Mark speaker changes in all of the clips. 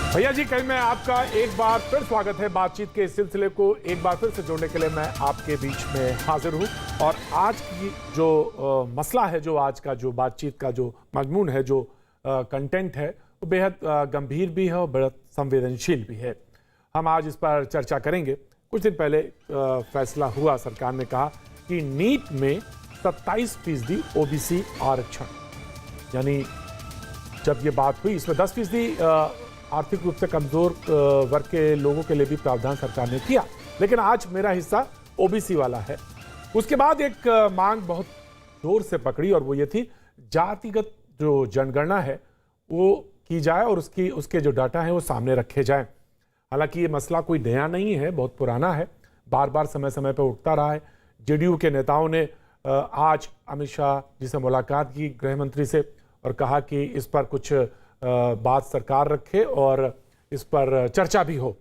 Speaker 1: भैया जी, कल मैं आपका एक बार फिर स्वागत है। बातचीत के इस सिलसिले को एक बार फिर से जोड़ने के लिए मैं आपके बीच में हाजिर हूं। और आज की जो मसला है, जो आज का जो बातचीत का जो मजमून है, जो कंटेंट है, वो बेहद गंभीर भी है और बेहद संवेदनशील भी है। हम आज इस पर चर्चा करेंगे। कुछ दिन पहले फैसला हुआ, सरकार ने कहा कि नीट में 27% ओबीसी आरक्षण, यानी जब ये बात हुई इसमें 10% आर्थिक रूप से कमजोर वर्ग के लोगों के लिए भी प्रावधान सरकार ने किया, लेकिन आज मेरा हिस्सा ओबीसी वाला है। उसके बाद एक मांग बहुत जोर से पकड़ी और वो ये थी, जातिगत जो जनगणना है वो की जाए और उसके जो डाटा है वो सामने रखे जाए। हालांकि ये मसला कोई नया नहीं है, बहुत पुराना है, बार बार समय समय पर उठता रहा है। जेडीयू के नेताओं ने आज अमित शाह जी से मुलाकात की, गृह मंत्री से, और कहा कि इस पर कुछ बात सरकार रखे और इस पर चर्चा भी हो।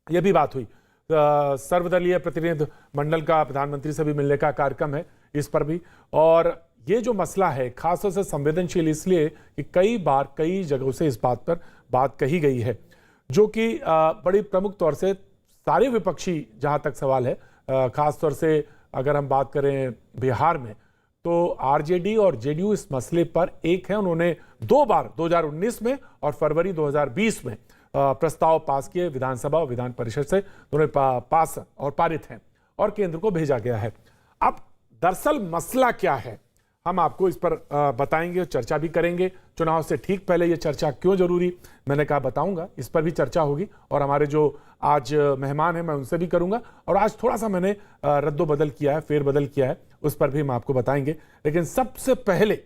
Speaker 1: यह भी बात हुई। सर्वदलीय प्रतिनिधि मंडल का प्रधानमंत्री से भी मिलने का कार्यक्रम है, इस पर भी। और ये जो मसला है खासतौर से संवेदनशील इसलिए कि कई बार कई जगहों से इस बात पर बात कही गई है, जो कि बड़ी प्रमुख तौर से सारे विपक्षी, जहां तक सवाल है, खासतौर से अगर हम बात करें बिहार में, तो आरजेडी और जेडीयू इस मसले पर एक है। उन्होंने 2 बार 2019 में और फरवरी 2020 में प्रस्ताव पास किए, विधानसभा और विधान परिषद से दोनों पास और पारित हैं और केंद्र को भेजा गया है। अब दरअसल मसला क्या है, हम आपको इस पर बताएंगे, चर्चा भी करेंगे। चुनाव से ठीक पहले ये चर्चा क्यों जरूरी, मैंने कहा बताऊंगा, इस पर भी चर्चा होगी। और हमारे जो आज मेहमान हैं मैं उनसे भी करूंगा। और आज थोड़ा सा मैंने रद्दोबदल किया है, फेरबदल किया है, उस पर भी हम आपको बताएंगे। लेकिन सबसे पहले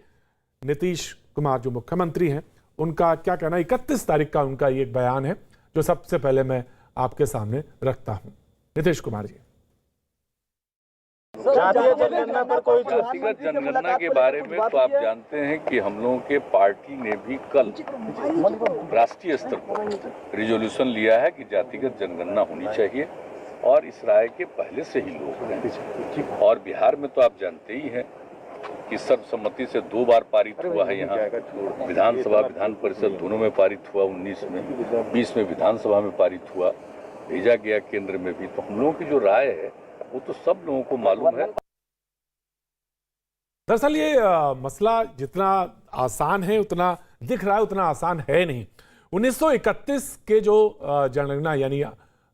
Speaker 1: नीतीश कुमार जो मुख्यमंत्री हैं, उनका क्या कहना, 31 तारीख का उनका ये एक बयान है जो सबसे पहले मैं आपके सामने रखता हूं। नीतीश कुमार जी,
Speaker 2: जातीय जनगणना पर कोई
Speaker 3: जातिगत जनगणना के बारे में तो आप जानते हैं कि हम लोगों के पार्टी ने भी कल राष्ट्रीय स्तर पर रिजोल्यूशन लिया है कि जातिगत जनगणना होनी चाहिए, और इस राय के पहले से ही लोग हैं। और बिहार में तो आप जानते ही हैं कि सर्वसम्मति से 2 बार पारित हुआ है। यहाँ विधानसभा विधान परिषद दोनों में पारित हुआ, 19 में, 20 में विधानसभा में पारित हुआ, भेजा गया केंद्र में भी। तो हम लोगों की जो राय है वो तो सब लोगों को मालूम है।
Speaker 1: दरअसल ये मसला जितना आसान है, उतना दिख रहा है, उतना आसान है नहीं। 1931 के जो जनगणना, यानी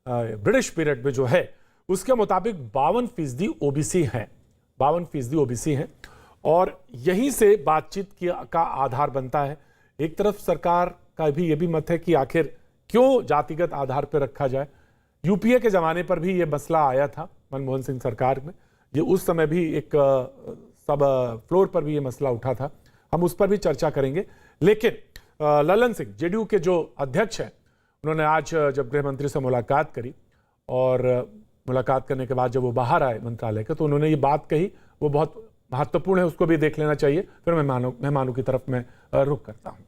Speaker 1: ब्रिटिश पीरियड में जो है, उसके मुताबिक 52% ओबीसी हैं, 52% ओबीसी हैं। और यहीं से बातचीत का आधार बनता है। एक तरफ सरकार का भी ये भी मत है कि आखिर क्यों जातिगत आधार पर रखा जाए। यूपीए के जमाने पर भी ये मसला आया था, मनमोहन सिंह सरकार में। ये उस समय भी एक सब फ्लोर पर भी ये मसला उठा था, हम उस पर भी चर्चा करेंगे। लेकिन ललन सिंह, जेडीयू के जो अध्यक्ष हैं, उन्होंने आज जब गृह मंत्री से मुलाकात करी और मुलाकात करने के बाद जब वो बाहर आए मंत्रालय के, तो उन्होंने ये बात कही, वो बहुत महत्वपूर्ण है, उसको भी देख लेना चाहिए। फिर मेहमानों की तरफ मैं रुख करता हूं।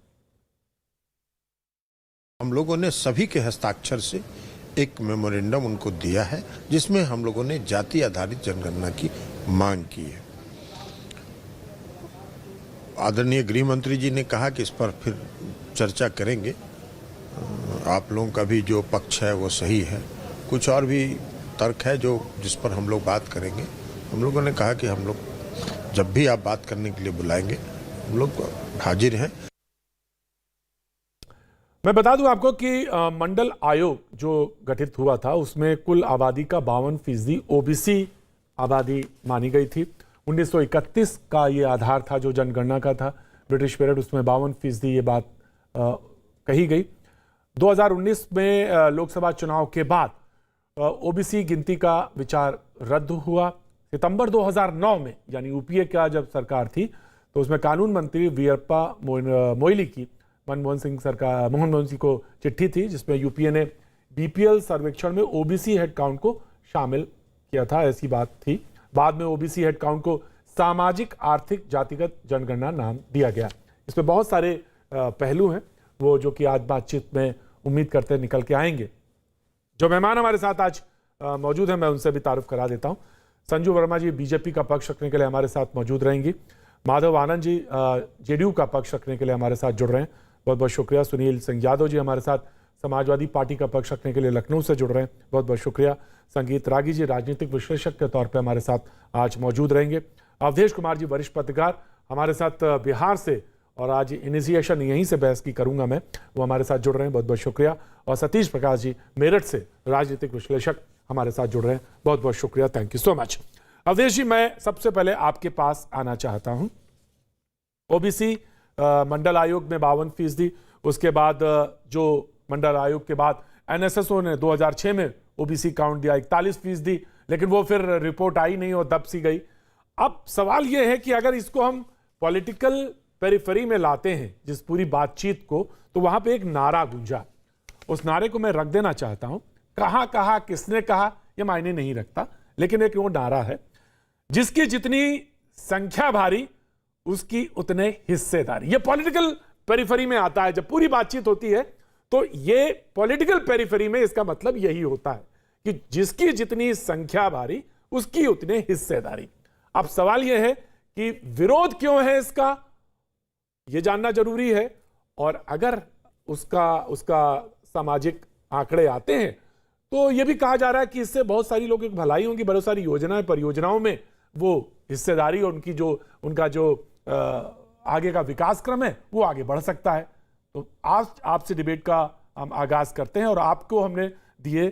Speaker 4: हम लोगों ने सभी के हस्ताक्षर से एक मेमोरेंडम उनको दिया है, जिसमें हम लोगों ने जाति आधारित जनगणना की मांग की है। आदरणीय गृह मंत्री जी ने कहा कि इस पर फिर चर्चा करेंगे। आप लोगों का भी जो पक्ष है वो सही है, कुछ और भी तर्क है जो जिस पर हम लोग बात करेंगे। हम लोगों ने कहा कि हम लोग जब भी आप बात करने के लिए बुलाएंगे, हम लोग हाजिर हैं।
Speaker 1: मैं बता दूं आपको कि मंडल आयोग जो गठित हुआ था, उसमें कुल आबादी का 52% ओबीसी आबादी मानी गई थी। 1931 का ये आधार था जो जनगणना का था, ब्रिटिश पीरियड, उसमें 52% ये बात कही गई। 2019 में लोकसभा चुनाव के बाद ओबीसी गिनती का विचार रद्द हुआ। सितंबर 2009 में, यानी यूपीए का जब सरकार थी, तो उसमें कानून मंत्री वीरप्पा मोइली की मनमोहन सिंह को चिट्ठी थी, जिसमें यूपीए ने बीपीएल सर्वेक्षण में ओबीसी हेड काउंट को शामिल किया था, ऐसी बात थी। बाद में ओबीसी हेड काउंट को सामाजिक आर्थिक जातिगत जनगणना नाम दिया गया। इसमें बहुत सारे पहलू हैं, वो जो कि आज बातचीत में उम्मीद करते निकल के आएंगे। जो मेहमान हमारे साथ आज मौजूद हैं, मैं उनसे भी तारुफ करा देता हूं। संजू वर्मा जी बीजेपी का पक्ष रखने के लिए हमारे साथ मौजूद रहेंगी। माधव आनंद जी जेडीयू का पक्ष रखने के लिए हमारे साथ जुड़ रहे हैं, बहुत बहुत शुक्रिया। सुनील सिंह यादव जी हमारे साथ समाजवादी पार्टी का पक्ष रखने के लिए लखनऊ से जुड़ रहे हैं, बहुत बहुत शुक्रिया। संगीत रागी जी राजनीतिक विश्लेषक के तौर पे हमारे साथ आज मौजूद रहेंगे। अवधेश कुमार जी वरिष्ठ पत्रकार हमारे साथ बिहार से, और आज इनिशिएशन यहीं से बहस की करूंगा मैं, वो हमारे साथ जुड़ रहे हैं, बहुत बहुत शुक्रिया। और सतीश प्रकाश जी मेरठ से राजनीतिक विश्लेषक हमारे साथ जुड़ रहे हैं, बहुत बहुत शुक्रिया, thank you so much. Avdhesh ji, मैं सबसे पहले आपके पास आना चाहता हूं। ओबीसी मंडल आयोग में 52%, उसके बाद जो मंडल आयोग के बाद एनएसएसओ ने 2006 में ओबीसी काउंट दिया 41%, लेकिन वो फिर रिपोर्ट आई नहीं और दब सी गई। अब सवाल यह है कि अगर इसको हम पॉलिटिकल पेरिफेरी में लाते हैं जिस पूरी बातचीत को, तो वहां पे एक नारा गूंजा, उस नारे को मैं रख देना चाहता हूं। कहां कहा, किसने कहा, यह मायने नहीं रखता, लेकिन एक वो नारा है, जिसकी जितनी संख्या भारी उसकी उतने हिस्सेदारी। ये पॉलिटिकल पेरिफेरी में आता है। जब पूरी बातचीत होती है तो ये पॉलिटिकल पेरिफेरी में इसका मतलब यही होता है कि जिसकी जितनी संख्या भारी उसकी उतने हिस्सेदारी। अब सवाल यह है कि विरोध क्यों है इसका, यह जानना जरूरी है। और अगर उसका सामाजिक आंकड़े आते हैं तो यह भी कहा जा रहा है कि इससे बहुत सारी लोगों की भलाई होगी, बहुत सारी योजनाएं परियोजनाओं में वो हिस्सेदारी और उनका जो आगे का विकास क्रम है वो आगे बढ़ सकता है। तो आज आपसे डिबेट का हम आगाज करते हैं और आपको हमने दिए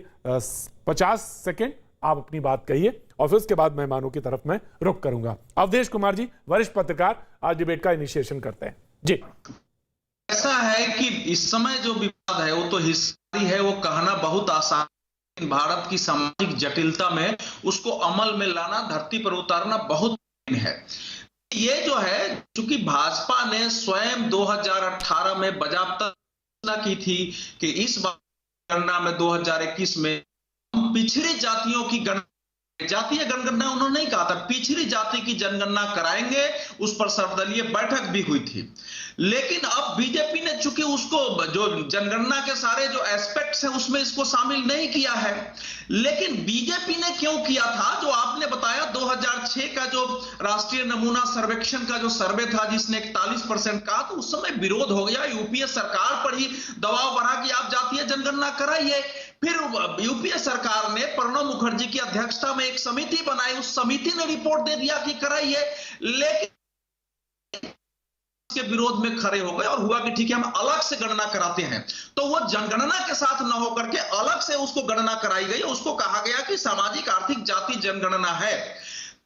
Speaker 1: 50 सेकेंड, आप अपनी बात कहिए और फिर उसके बाद मेहमानों की तरफ मैं रुख करूंगा। अवधेश कुमार जी वरिष्ठ पत्रकार, आज डिबेट का इनिशिएशन करते हैं जी।
Speaker 2: ऐसा है कि इस समय जो विवाद है वो तो हिस्सेदारी है, वो कहना बहुत आसान, भारत की सामाजिक जटिलता में उसको अमल में लाना, धरती पर उतारना बहुत कठिन है। ये जो है, चूंकि भाजपा ने स्वयं 2018 में बाकायदा घोषणा की थी कि इस बार गणना में 2021 में हम पिछड़ी जातियों की जातीय जनगणना उन्होंने नहीं कहा था, पिछड़ी जाति की जनगणना कराएंगे, उस पर सर्वदलीय बैठक भी हुई थी। लेकिन अब बीजेपी ने चूंकि उसको जो जनगणना के सारे जो एस्पेक्ट्स हैं उसमें इसको शामिल नहीं किया है। लेकिन बीजेपी ने क्यों किया था, जो आपने बताया 2006 का जो राष्ट्रीय नमूना सर्वेक्षण का जो सर्वे था जिसने 41% कहा, तो उस समय विरोध हो गया, यूपीए सरकार पर ही दबाव बढ़ा कि आप जातीय जनगणना कराइए। फिर यूपीए सरकार ने प्रणब मुखर्जी की अध्यक्षता में एक समिति बनाई, उस समिति ने रिपोर्ट दे दिया कि कराइए, लेकिन के विरोध में खड़े हो गए और हुआ कि ठीक है हम अलग से गणना कराते हैं। तो वो जनगणना के साथ न होकर के अलग से उसको गणना कराई गई, उसको कहा गया कि सामाजिक आर्थिक जाति जनगणना है।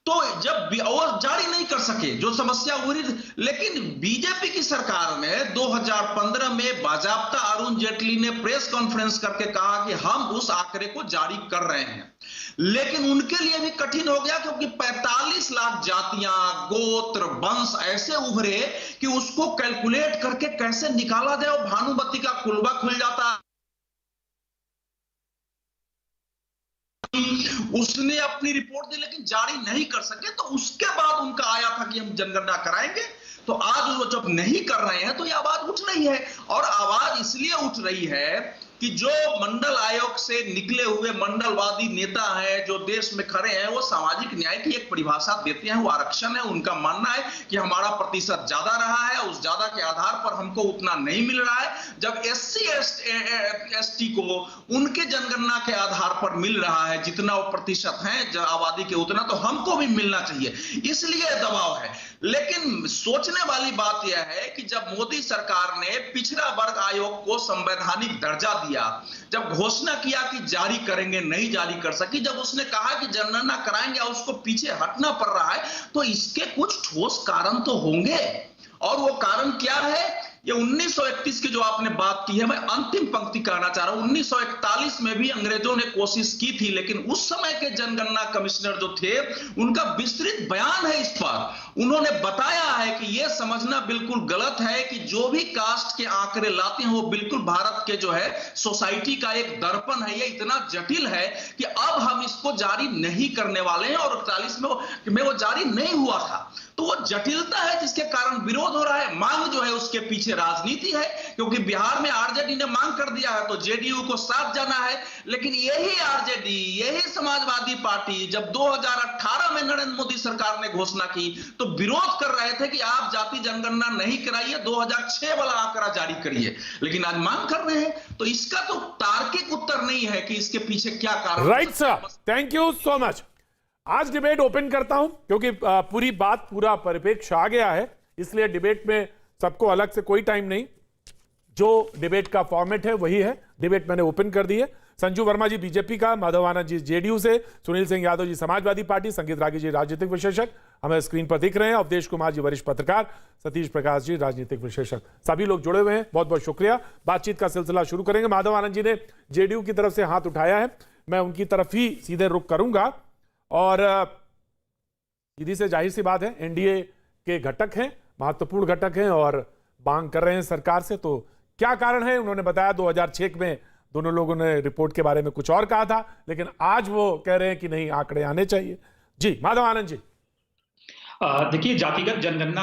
Speaker 2: तो जब वो जारी नहीं कर सके, जो समस्या हुई, लेकिन बीजेपी की सरकार ने 2015 में बाकायदा अरुण जेटली ने प्रेस कॉन्फ्रेंस करके कहा कि हम उस आंकड़े को जारी कर रहे हैं। लेकिन उनके लिए भी कठिन हो गया क्योंकि 45 लाख जातियां, गोत्र, वंश ऐसे उभरे कि उसको कैलकुलेट करके कैसे निकाला जाए, और भानुमती का कुलबा खुल जाता। उसने अपनी रिपोर्ट दी लेकिन जारी नहीं कर सके, तो उसके बाद उनका आया था कि हम जनगणना कराएंगे। तो आज वो जब नहीं कर रहे हैं तो ये आवाज उठ रही है, और आवाज इसलिए उठ रही है कि जो मंडल आयोग से निकले हुए मंडलवादी नेता हैं, जो देश में खड़े हैं, वो सामाजिक न्याय की एक परिभाषा देते हैं, वो आरक्षण है। उनका मानना है कि हमारा प्रतिशत ज्यादा रहा है, उस ज्यादा के आधार पर हमको उतना नहीं मिल रहा है। जब SC ST को उनके जनगणना के आधार पर मिल रहा है जितना वो प्रतिशत है आबादी के, उतना तो हमको भी मिलना चाहिए, इसलिए दबाव है। लेकिन सोचने वाली बात यह है कि जब मोदी सरकार ने पिछड़ा वर्ग आयोग को संवैधानिक दर्जा दिया, जब घोषणा किया कि जारी करेंगे, नहीं जारी कर सकी, जब उसने कहा कि जनगणना कराएंगे और उसको पीछे हटना पड़ रहा है, तो इसके कुछ ठोस कारण तो होंगे। और वो कारण क्या है? ये 1931 की जो आपने बात की है, मैं अंतिम पंक्ति कहना चाह रहा हूं। 1941 में भी अंग्रेजों ने कोशिश की थी, लेकिन उस समय के जनगणना कमिश्नर जो थे उनका विस्तृत बयान है इस पर। उन्होंने बताया है कि यह समझना बिल्कुल गलत है कि जो भी कास्ट के आंकड़े लाते हैं वो बिल्कुल भारत के जो है सोसाइटी का एक दर्पण है, ये इतना जटिल है कि अब हम इसको जारी नहीं करने वाले हैं, और 41 में वो जारी नहीं हुआ था। तो वो जटिलता है जिसके कारण विरोध हो रहा है। मांग जो है उसके पीछे राजनीति है, क्योंकि बिहार में आरजेडी ने मांग कर दिया है तो जेडीयू को साथ जाना है। लेकिन यही आरजेडी, यही समाजवादी पार्टी जब 2018 में नरेंद्र मोदी सरकार ने घोषणा की तो विरोध कर रहे थे कि आप जाति जनगणना नहीं कराइए, 2006 वाला आंकड़ा जारी करिए, लेकिन आज मांग कर रहे हैं। तो इसका तो तार्किक उत्तर नहीं है कि इसके पीछे क्या कारण।
Speaker 1: Right sir, thank you so much. आज डिबेट ओपन करता हूं क्योंकि पूरी बात, पूरा परिप्रेक्ष्य आ गया है, इसलिए डिबेट में सबको अलग से कोई टाइम नहीं, जो डिबेट का फॉर्मेट है वही है। डिबेट मैंने ओपन कर दी है। संजू वर्मा जी बीजेपी का, माधव आनंद जी जेडीयू से, सुनील सिंह यादव जी समाजवादी पार्टी, संगीत रागी जी राजनीतिक विशेषज्ञ हमें स्क्रीन पर दिख रहे हैं, अवधेश कुमार जी वरिष्ठ पत्रकार, सतीश प्रकाश जी राजनीतिक विशेषज्ञ, सभी लोग जुड़े हुए हैं। बहुत बहुत शुक्रिया। बातचीत का सिलसिला शुरू करेंगे। माधव आनंद जी ने जेडीयू की तरफ से हाथ उठाया है, मैं उनकी तरफ ही सीधे रुख करूंगा। और सीधी से जाहिर सी बात है, एनडीए के घटक हैं, महत्वपूर्ण घटक हैं और मांग कर रहे हैं सरकार से। तो क्या कारण है? उन्होंने बताया 2006 में दोनों लोगों ने रिपोर्ट के बारे में कुछ और कहा था, लेकिन आज वो कह रहे हैं कि नहीं, आंकड़े आने चाहिए। जी माधव आनंद जी।
Speaker 5: देखिए, जातिगत जनगणना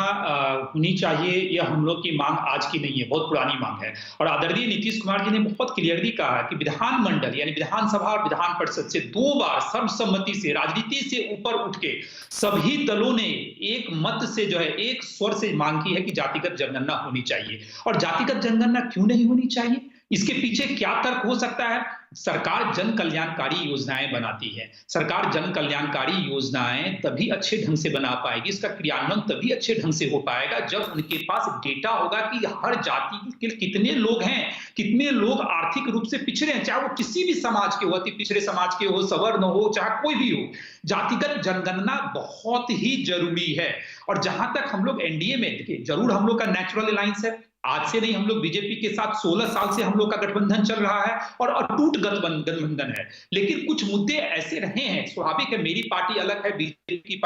Speaker 5: होनी चाहिए, यह हम लोग की मांग आज की नहीं है, बहुत पुरानी मांग है। और आदरणीय नीतीश कुमार जी ने बहुत क्लियरली कहा कि विधानमंडल यानी विधानसभा और विधान परिषद से 2 बार सर्वसम्मति से, राजनीति से ऊपर उठ के सभी दलों ने एक मत से जो है, एक स्वर से मांग की है कि जातिगत जनगणना होनी चाहिए। और जातिगत जनगणना क्यों नहीं होनी चाहिए, इसके पीछे क्या तर्क हो सकता है? सरकार जन कल्याणकारी योजनाएं बनाती है। सरकार जन कल्याणकारी योजनाएं तभी अच्छे ढंग से बना पाएगी, इसका क्रियान्वयन तभी अच्छे ढंग से हो पाएगा जब उनके पास डेटा होगा कि हर जाति के कितने लोग हैं, कितने लोग आर्थिक रूप से पिछड़े हैं, चाहे वो किसी भी समाज के हो, अति पिछड़े समाज के हो, सवर्ण हो, चाहे कोई भी हो। जातिगत जनगणना बहुत ही जरूरी है। और जहां तक हम लोग एनडीए में, देखिए जरूर हम लोग का नेचुरल अलायंस है, आज से नहीं, हम लोग बीजेपी के साथ 16 साल से हम लोग का गठबंधन चल रहा है और अटूट गठबंधन है। लेकिन कुछ मुद्दे ऐसे रहे हैं, स्वाभाविक है, मेरी पार्टी अलग है, बीजेपी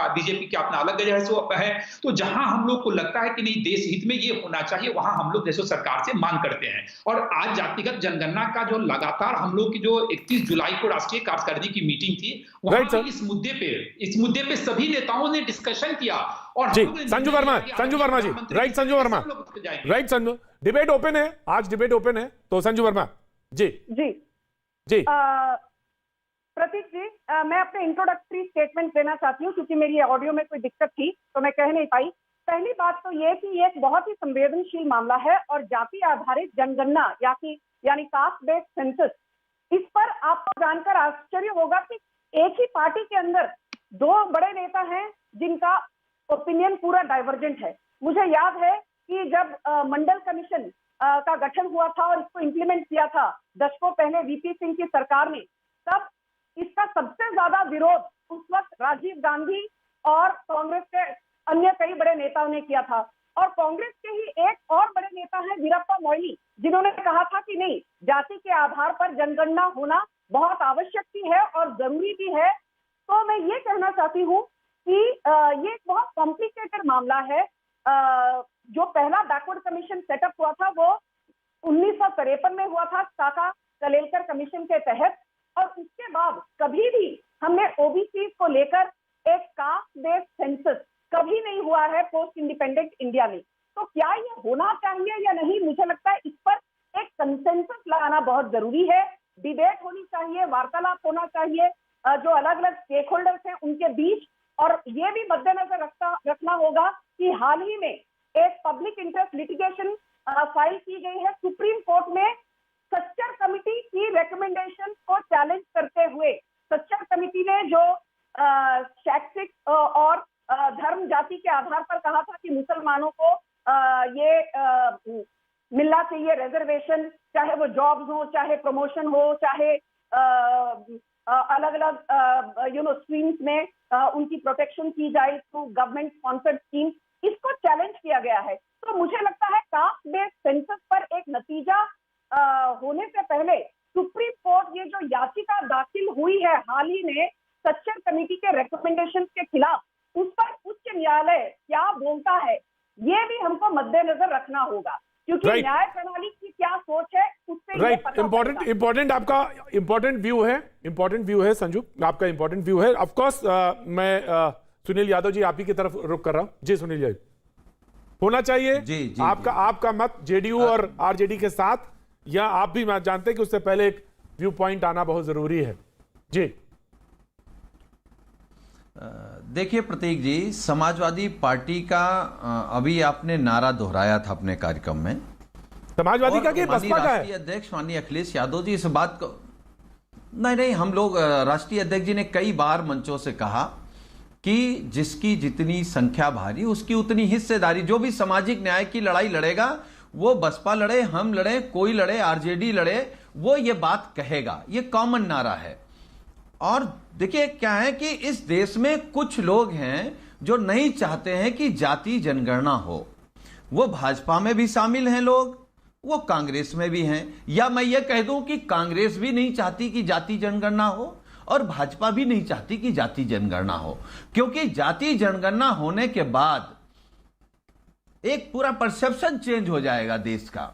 Speaker 5: का अपना अलग है, तो जहां हम लोग को लगता है कि नहीं देश हित में ये होना चाहिए, वहां हम लोग जैसे सरकार से मांग करते हैं। और आज जातिगत जनगणना का जो लगातार हम लोग की जो 31 जुलाई को राष्ट्रीय कार्यकारिणी की मीटिंग थी, वहां पे इस मुद्दे पे सभी नेताओं ने डिस्कशन किया। और
Speaker 1: जी Sanju Verma ji, right Sanju Verma, right Sanju, debate open है, आज डिबेट ओपन है। तो संजू वर्मा जी जी
Speaker 6: प्रतीक जी, मैं अपने इंट्रोडक्टरी स्टेटमेंट देना चाहती हूँ क्योंकि मेरी ऑडियो में कोई दिक्कत थी तो मैं कह नहीं पाई। पहली बात तो ये कि ये एक बहुत ही संवेदनशील मामला है और जाति आधारित जनगणना यानी कास्ट बेस्ड सेंसस, इस पर आपको जानकर आश्चर्य होगा कि एक ही पार्टी के अंदर 2 बड़े नेता हैं जिनका ओपिनियन पूरा डाइवर्जेंट है। मुझे याद है कि जब मंडल कमीशन का गठन हुआ था और इसको इंप्लीमेंट किया था दशकों पहले वीपी सिंह की सरकार ने, तब इसका सबसे ज्यादा विरोध उस वक्त राजीव गांधी और कांग्रेस के अन्य कई बड़े नेताओं ने किया था। और कांग्रेस के ही एक और बड़े नेता हैं वीरप्पा मोइली, जिन्होंने कहा था कि नहीं, जाति के आधार पर जनगणना होना बहुत आवश्यक भी है और जरूरी भी है। तो मैं ये कहना चाहती हूँ कि ये एक बहुत कॉम्प्लिकेटेड मामला है। जो पहला बैकवर्ड कमीशन सेटअप हुआ था वो 1953 में हुआ था काका कलेलकर कमीशन के तहत, और उसके बाद कभी भी हमने ओबीसी को लेकर एक कास्ट बेस्ड सेंसस कभी नहीं हुआ है पोस्ट इंडिपेंडेंट इंडिया में। तो क्या ये होना चाहिए या नहीं, मुझे लगता है इस पर एक कंसेंसस लगाना बहुत जरूरी है। डिबेट होनी चाहिए, वार्तालाप होना चाहिए जो अलग अलग स्टेक होल्डर्स हैं उनके बीच। और ये भी मद्देनजर रखना होगा कि हाल ही में एक पब्लिक इंटरेस्ट लिटिगेशन फाइल की गई है सुप्रीम कोर्ट में, सच्चर कमिटी की रिकमेंडेशन को चैलेंज करते हुए। सच्चर कमिटी ने जो शैक्षिक और धर्म जाति के आधार पर कहा था कि मुसलमानों को ये मिलना चाहिए रिजर्वेशन, चाहे वो जॉब्स हो, चाहे प्रमोशन हो, चाहे अलग अलग स्ट्रीम्स में उनकी प्रोटेक्शन की जाए थ्रू गवर्नमेंट स्पॉन्सर्ड स्कीम, इसको चैलेंज किया गया है। तो मुझे लगता है कास्ट बेस्ड सेंसस पर एक नतीजा होने से पहले सुप्रीम कोर्ट ये जो याचिका दाखिल हुई है हाल ही में सच्चर कमेटी के रिकमेंडेशन के खिलाफ, उस पर उच्च न्यायालय क्या बोलता है ये भी हमको मद्देनजर रखना होगा, क्योंकि न्याय प्रणाली की क्या सोच है उससे
Speaker 1: राइट। इंपॉर्टेंट आपका इंपॉर्टेंट व्यू है संजू, आपका इंपॉर्टेंट व्यू है। ऑफ कोर्स मैं सुनील यादव जी आप ही की तरफ रुक कर रहा हूं। जी सुनील जी, होना चाहिए जी, आपका मत जेडीयू और आरजेडी के साथ, या आप भी जानते हैं कि उससे पहले एक व्यू पॉइंट आना बहुत जरूरी है? जी
Speaker 7: देखिए प्रतीक जी, समाजवादी पार्टी का अभी आपने नारा दोहराया था अपने कार्यक्रम में।
Speaker 1: समाजवादी का कि
Speaker 7: माननीय
Speaker 1: बसपा का है?
Speaker 7: राष्ट्रीय अध्यक्ष माननीय अखिलेश यादव जी इस बात को नहीं, हम लोग राष्ट्रीय अध्यक्ष जी ने कई बार मंचों से कहा कि जिसकी जितनी संख्या भारी उसकी उतनी हिस्सेदारी। जो भी सामाजिक न्याय की लड़ाई लड़ेगा, वो बसपा लड़े, हम लड़े, कोई लड़े, आरजेडी लड़े, वो ये बात कहेगा। ये कॉमन नारा है। और देखिए क्या है कि इस देश में कुछ लोग हैं जो नहीं चाहते हैं कि जाति जनगणना हो। वो भाजपा में भी शामिल हैं लोग, वो कांग्रेस में भी हैं, या मैं ये कह दूं कि कांग्रेस भी नहीं चाहती कि जाति जनगणना हो और भाजपा भी नहीं चाहती कि जाति जनगणना हो। क्योंकि जाति जनगणना होने के बाद एक पूरा परसेप्शन चेंज हो जाएगा देश का।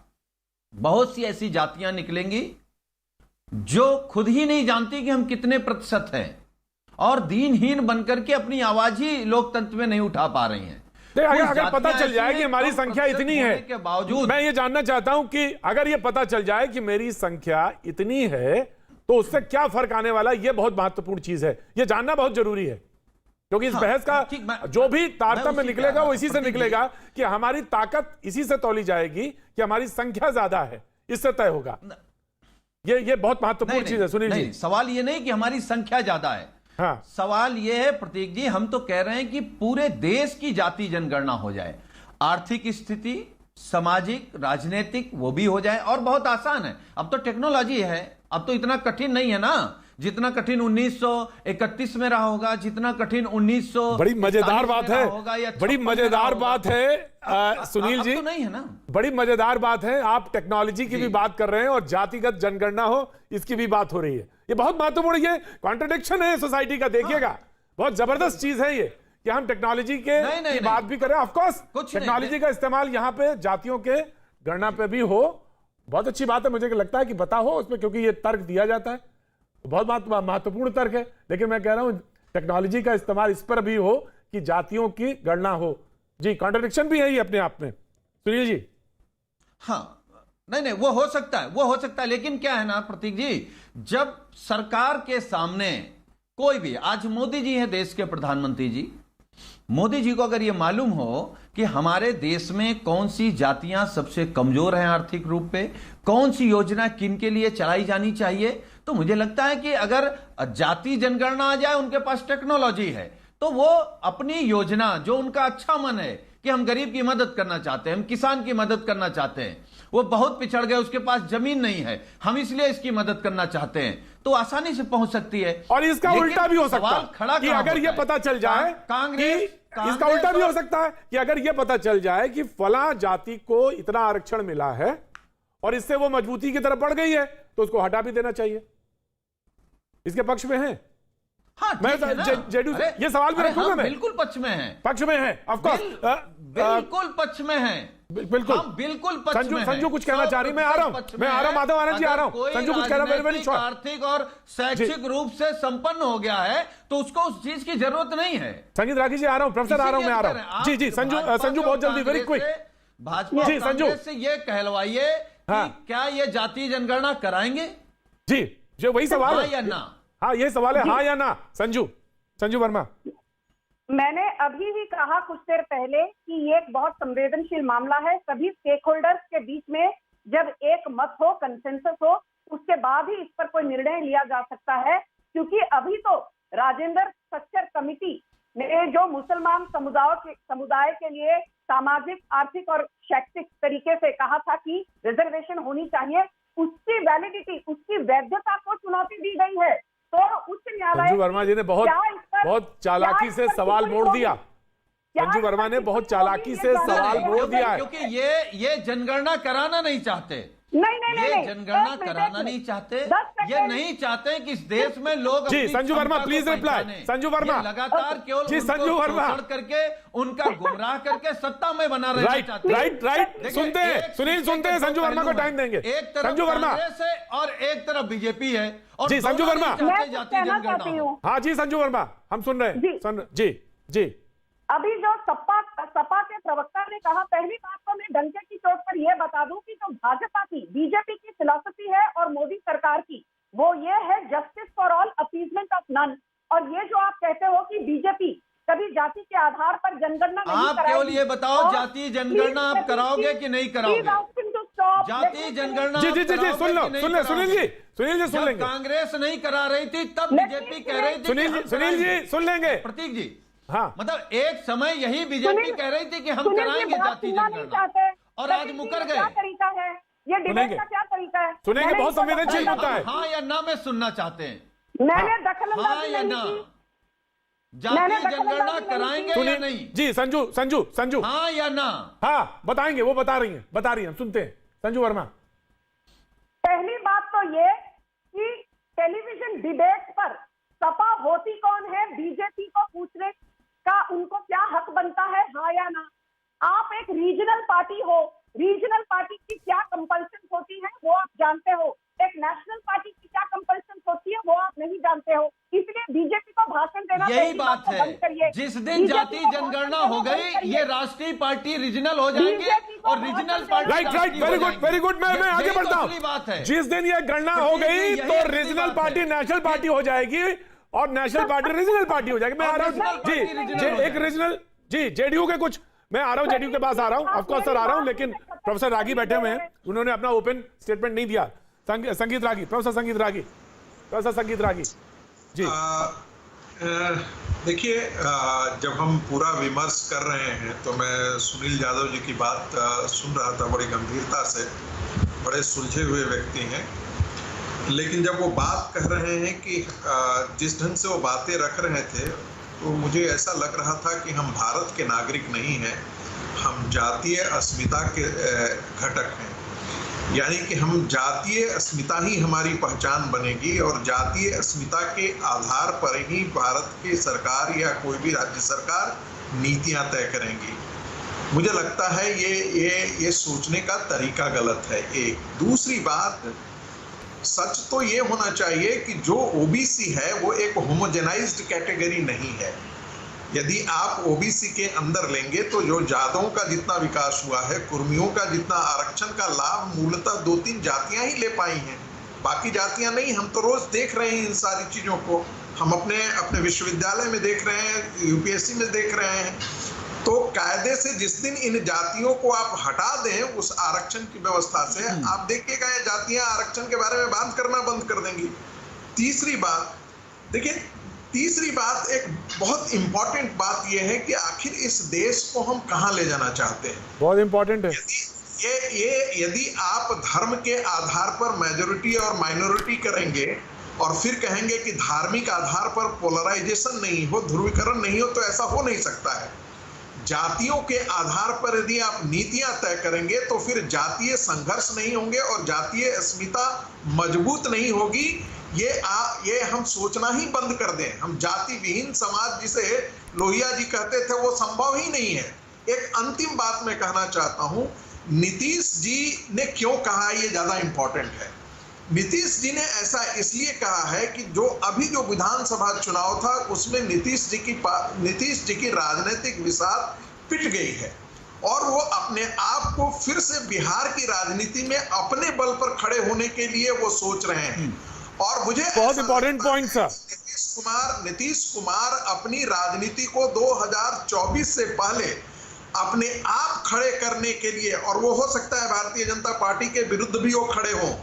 Speaker 7: बहुत सी ऐसी जातियां निकलेंगी जो खुद ही नहीं जानती कि हम कितने प्रतिशत हैं और दीनहीन बनकर के अपनी आवाज ही लोकतंत्र में नहीं उठा पा रही हैं।
Speaker 1: अगर पता चल जाए कि हमारी संख्या इतनी है
Speaker 7: के बावजूद,
Speaker 1: मैं ये जानना चाहता हूं कि अगर ये पता चल जाए कि मेरी संख्या इतनी है तो उससे क्या फर्क आने वाला है, ये बहुत महत्वपूर्ण चीज है। ये जानना बहुत जरूरी है, क्योंकि इस बहस का जो भी तारतम्य निकलेगा वो इसी से निकलेगा कि हमारी ताकत इसी से तौली जाएगी कि हमारी संख्या ज्यादा है, इससे तय होगा। ये बहुत महत्वपूर्ण चीज है सुनील जी।
Speaker 7: सवाल ये नहीं कि हमारी संख्या ज्यादा है।
Speaker 1: हाँ।
Speaker 7: सवाल ये है प्रतीक जी, हम तो कह रहे हैं कि पूरे देश की जाति जनगणना हो जाए, आर्थिक स्थिति, सामाजिक, राजनीतिक, वो भी हो जाए। और बहुत आसान है, अब तो टेक्नोलॉजी है, अब तो इतना कठिन नहीं है ना जितना कठिन 1931 में रहा होगा, जितना कठिन 1900।
Speaker 1: बड़ी मजेदार बात है, बड़ी मजेदार बात है सुनील जी,
Speaker 7: तो नहीं है ना,
Speaker 1: बड़ी मजेदार बात है। आप टेक्नोलॉजी की भी बात कर रहे हैं और जातिगत जनगणना हो इसकी भी बात हो रही है। ये बहुत महत्वपूर्ण, ये कॉन्ट्रडिक्शन है सोसाइटी का, देखिएगा। बहुत जबरदस्त चीज है ये कि हम टेक्नोलॉजी की बात भी करें। ऑफ कोर्स टेक्नोलॉजी का इस्तेमाल यहाँ पे जातियों के गणना पे भी हो, बहुत अच्छी बात है। मुझे लगता है कि बता हो उसमें, क्योंकि ये तर्क दिया जाता है, बहुत महत्वपूर्ण तर्क है। लेकिन मैं कह रहा हूं टेक्नोलॉजी का इस्तेमाल इस पर भी हो कि जातियों की गणना हो। जी, कॉन्ट्रडिक्शन भी है ये अपने आप में सुनील जी।
Speaker 7: हाँ, नहीं, वो हो सकता है, वो हो सकता है। लेकिन क्या है ना प्रतीक जी, जब सरकार के सामने कोई भी, आज मोदी जी हैं देश के प्रधानमंत्री जी, मोदी जी को अगर यह मालूम हो कि हमारे देश में कौन सी जातियां सबसे कमजोर हैं आर्थिक रूप पे, कौन सी योजना किन के लिए चलाई जानी चाहिए, तो मुझे लगता है कि अगर जाति जनगणना आ जाए, उनके पास टेक्नोलॉजी है, तो वो अपनी योजना, जो उनका अच्छा मन है कि हम गरीब की मदद करना चाहते हैं, हम किसान की मदद करना चाहते हैं, वो बहुत पिछड़ गए, उसके पास जमीन नहीं है, हम इसलिए इसकी मदद करना चाहते हैं, तो आसानी से पहुंच सकती है।
Speaker 1: और इसका उल्टा भी हो सकता है कि अगर ये पता चल जाए,
Speaker 7: कांग्रेस,
Speaker 1: इसका उल्टा भी हो सकता है कि अगर ये पता चल जाए कि फला जाति को इतना आरक्षण मिला है और इससे वो मजबूती की तरफ बढ़ गई है, तो उसको हटा भी देना चाहिए। इसके पक्ष में है।
Speaker 7: हाँ,
Speaker 1: मैं जेडीयू ये सवाल भी रखूंगा, मैं
Speaker 7: बिल्कुल पक्ष में है,
Speaker 1: पक्ष में है, ऑफ कोर्स
Speaker 7: बिल्कुल पक्ष में है,
Speaker 1: बिल्कुल
Speaker 7: बिल्कुल पक्ष में।
Speaker 1: संजू कुछ कहना चाह रही, मैं आ रहा हूं, माधव आनंद जी आ रहा हूं। संजू कुछ कहना, वेरी शॉर्ट।
Speaker 7: आर्थिक और शैक्षिक रूप से संपन्न हो गया है तो उसको उस चीज की जरूरत नहीं है।
Speaker 1: संगीत राठी जी आ रहा हूं, प्रोफेसर आ रहा हूं, मैं आ रहा हूं। जी संजू बहुत जल्दी, वेरी क्विक।
Speaker 7: भाजपा जी, संजू से ये कहलवाइए कि क्या ये जाति जनगणना कराएंगे?
Speaker 1: जी, जो वही सवाल है
Speaker 7: या ना?
Speaker 1: हाँ, ये सवाल है, हाँ या ना। संजू वर्मा,
Speaker 6: मैंने अभी ही कहा कुछ देर पहले कि ये एक बहुत संवेदनशील मामला है। सभी स्टेक होल्डर्स के बीच में जब एक मत हो, कंसेंसस हो, उसके बाद ही इस पर कोई निर्णय लिया जा सकता है। क्योंकि अभी तो राजेंद्र सच्चर कमिटी ने जो मुसलमान समुदाय के लिए सामाजिक, आर्थिक और शैक्षिक तरीके से कहा था कि रिजर्वेशन होनी चाहिए, उसकी वैलिडिटी, उसकी वैधता को चुनौती दी गई है। तो उच्च न्यायालय,
Speaker 1: संजू वर्मा जी ने बहुत चालाकी से सवाल मोड़ दिया। संजू वर्मा ने बहुत चालाकी से सवाल मोड़ दिया है,
Speaker 7: क्योंकि ये जनगणना कराना नहीं चाहते।
Speaker 6: नहीं,
Speaker 7: जनगणना कराना नहीं चाहते, ये नहीं चाहते कि इस देश में लोग।
Speaker 1: जी संजू वर्मा प्लीज रिप्लाई। संजू वर्मा
Speaker 7: लगातार केवल
Speaker 1: जी, संजू वर्मा
Speaker 7: करके उनका गुमराह करके सत्ता में बना रहे।
Speaker 1: राइट, सुनते हैं, सुनील सुनते हैं, संजू वर्मा को टाइम देंगे।
Speaker 7: एक तरफ
Speaker 1: संजू वर्मा
Speaker 7: है और एक तरफ बीजेपी है। और
Speaker 1: जी संजू वर्मा,
Speaker 6: जाति जनगणना।
Speaker 1: हाँ जी संजू वर्मा, हम सुन रहे हैं। जी
Speaker 6: अभी जो सपा के प्रवक्ता ने कहा, पहली बात तो मैं डंके की चोट पर यह बता दूं कि जो भाजपा की, बीजेपी की फिलॉसफी है और मोदी सरकार की, वो ये है justice for all, appeasement of none. और ये जो आप कहते हो कि बीजेपी जनगणना नहीं
Speaker 7: आप केवल ये बताओ, जातीय जनगणना आप कराओगे कि नहीं कराओगे? जातीय जनगणना
Speaker 1: जी सुनील जी सुन लेंगे।
Speaker 7: कांग्रेस नहीं करा रही थी तब बीजेपी कह रही थी।
Speaker 1: सुनील जी सुन लेंगे।
Speaker 7: प्रतीक जी,
Speaker 1: हाँ,
Speaker 7: मतलब एक समय यही बीजेपी कह रही थी कि हम कराएंगे जातीय जनगणना, और आज मुकर गए।
Speaker 6: क्या तरीका है ये डिबेट का? क्या तरीका है?
Speaker 1: सुनेंगे, बहुत संवेदनशील होता है।
Speaker 7: हाँ या ना में सुनना चाहते हैं,
Speaker 6: मैंने
Speaker 7: हाँ
Speaker 6: दखलंदाजी
Speaker 7: या
Speaker 6: नहीं
Speaker 7: ना?
Speaker 6: की।
Speaker 7: जातीय जनगणना कराएंगे या नहीं?
Speaker 1: जी संजू
Speaker 7: हाँ या ना?
Speaker 1: हाँ बताएंगे, वो बता रही हैं, हम सुनते हैं। संजू वर्मा,
Speaker 6: पहली बात तो ये कि टेलीविजन डिबेट पर सपा होती कौन है, बीजेपी को पूछने का उनको क्या हक बनता है, हाँ या ना? आप एक रीजनल पार्टी हो, रीजनल पार्टी की क्या कंपल्शन होती है वो आप जानते हो, एक नेशनल पार्टी की क्या कंपल्शन होती है वो आप नहीं जानते हो। इसलिए बीजेपी को भाषण देना,
Speaker 7: यही बात है, जिस दिन जातीय जनगणना हो गई ये राष्ट्रीय पार्टी रीजनल हो जाएंगे और regional party
Speaker 1: right very good मैं आगे बढ़ता हूं।
Speaker 7: बात है,
Speaker 1: जिस दिन ये गणना हो गई तो रीजनल पार्टी नेशनल पार्टी हो जाएगी और नेशनल पार्टी रीजनल पार्टी हो जाएगी। मैं आ रहा हूं जी, एक रीजनल जी जेडीयू के कुछ, मैं आ रहा हूं जेडीयू के पास आ रहा हूं, ऑफकोर्स सर आ रहा हूं, लेकिन प्रोफेसर रागी बैठे हुए हैं, उन्होंने अपना ओपन स्टेटमेंट नहीं दिया। संगीत रागी, प्रोफेसर संगीत रागी जी।
Speaker 8: देखिए, जब हम पूरा विमर्श कर रहे हैं तो मैं सुनील यादव जी की बात सुन रहा था बड़ी गंभीरता से, बड़े सुलझे हुए व्यक्ति हैं, लेकिन जब वो बात कह रहे हैं कि जिस ढंग से वो बातें रख रहे थे तो मुझे ऐसा लग रहा था कि हम भारत के नागरिक नहीं हैं, हम जातीय अस्मिता के घटक हैं। यानी कि हम जातीय अस्मिता ही हमारी पहचान बनेगी और जातीय अस्मिता के आधार पर ही भारत की सरकार या कोई भी राज्य सरकार नीतियां तय करेंगी। मुझे लगता है ये सोचने का तरीका गलत है। एक दूसरी बात, सच तो ये होना चाहिए कि जो ओबीसी है वो एक होमोजेनाइज्ड कैटेगरी नहीं है। यदि आप ओबीसी के अंदर लेंगे तो जो जादवों का जितना विकास हुआ है, कुर्मियों का जितना आरक्षण का लाभ मूलतः 2-3 जातियां ही ले पाई हैं, बाकी जातियां नहीं। हम तो रोज देख रहे हैं इन सारी चीजों को, हम अपने विश्वविद्यालय में देख रहे हैं, यूपीएससी में देख रहे हैं। तो कायदे से जिस दिन इन जातियों को आप हटा दें उस आरक्षण की व्यवस्था से, आप देखिएगा ये जातियां आरक्षण के बारे में बात करना बंद कर देंगी। तीसरी बात, देखिए तीसरी बात, एक बहुत इंपॉर्टेंट बात यह है कि आखिर इस देश को हम कहां ले जाना चाहते हैं।
Speaker 1: बहुत इंपॉर्टेंट है।
Speaker 8: यदि आप धर्म के आधार पर मेजोरिटी और माइनॉरिटी करेंगे और फिर कहेंगे कि धार्मिक आधार पर पोलराइजेशन नहीं हो, ध्रुवीकरण नहीं हो, तो ऐसा हो नहीं सकता है। जातियों के आधार पर यदि आप नीतियां तय करेंगे तो फिर जातीय संघर्ष नहीं होंगे और जातीय अस्मिता मजबूत नहीं होगी। ये हम सोचना ही बंद कर दें। हम जाति विहीन समाज जिसे लोहिया जी कहते थे वो संभव ही नहीं है। एक अंतिम बात मैं कहना चाहता हूं, नीतीश जी ने क्यों कहा ये ज्यादा इंपॉर्टेंट है। नीतीश जी ने ऐसा इसलिए कहा है कि जो विधानसभा चुनाव था उसमें नीतीश जी की राजनीतिक विसात पिट गई है और वो अपने आप को फिर से बिहार की राजनीति में अपने बल पर खड़े होने के लिए वो सोच रहे हैं। और मुझे
Speaker 1: बहुत important point sir,
Speaker 8: Nitish Kumar अपनी राजनीति को 2024 से पहले अपने आप खड़े करने के लिए, और वो हो सकता है भारतीय जनता पार्टी के विरुद्ध भी वो खड़े हों,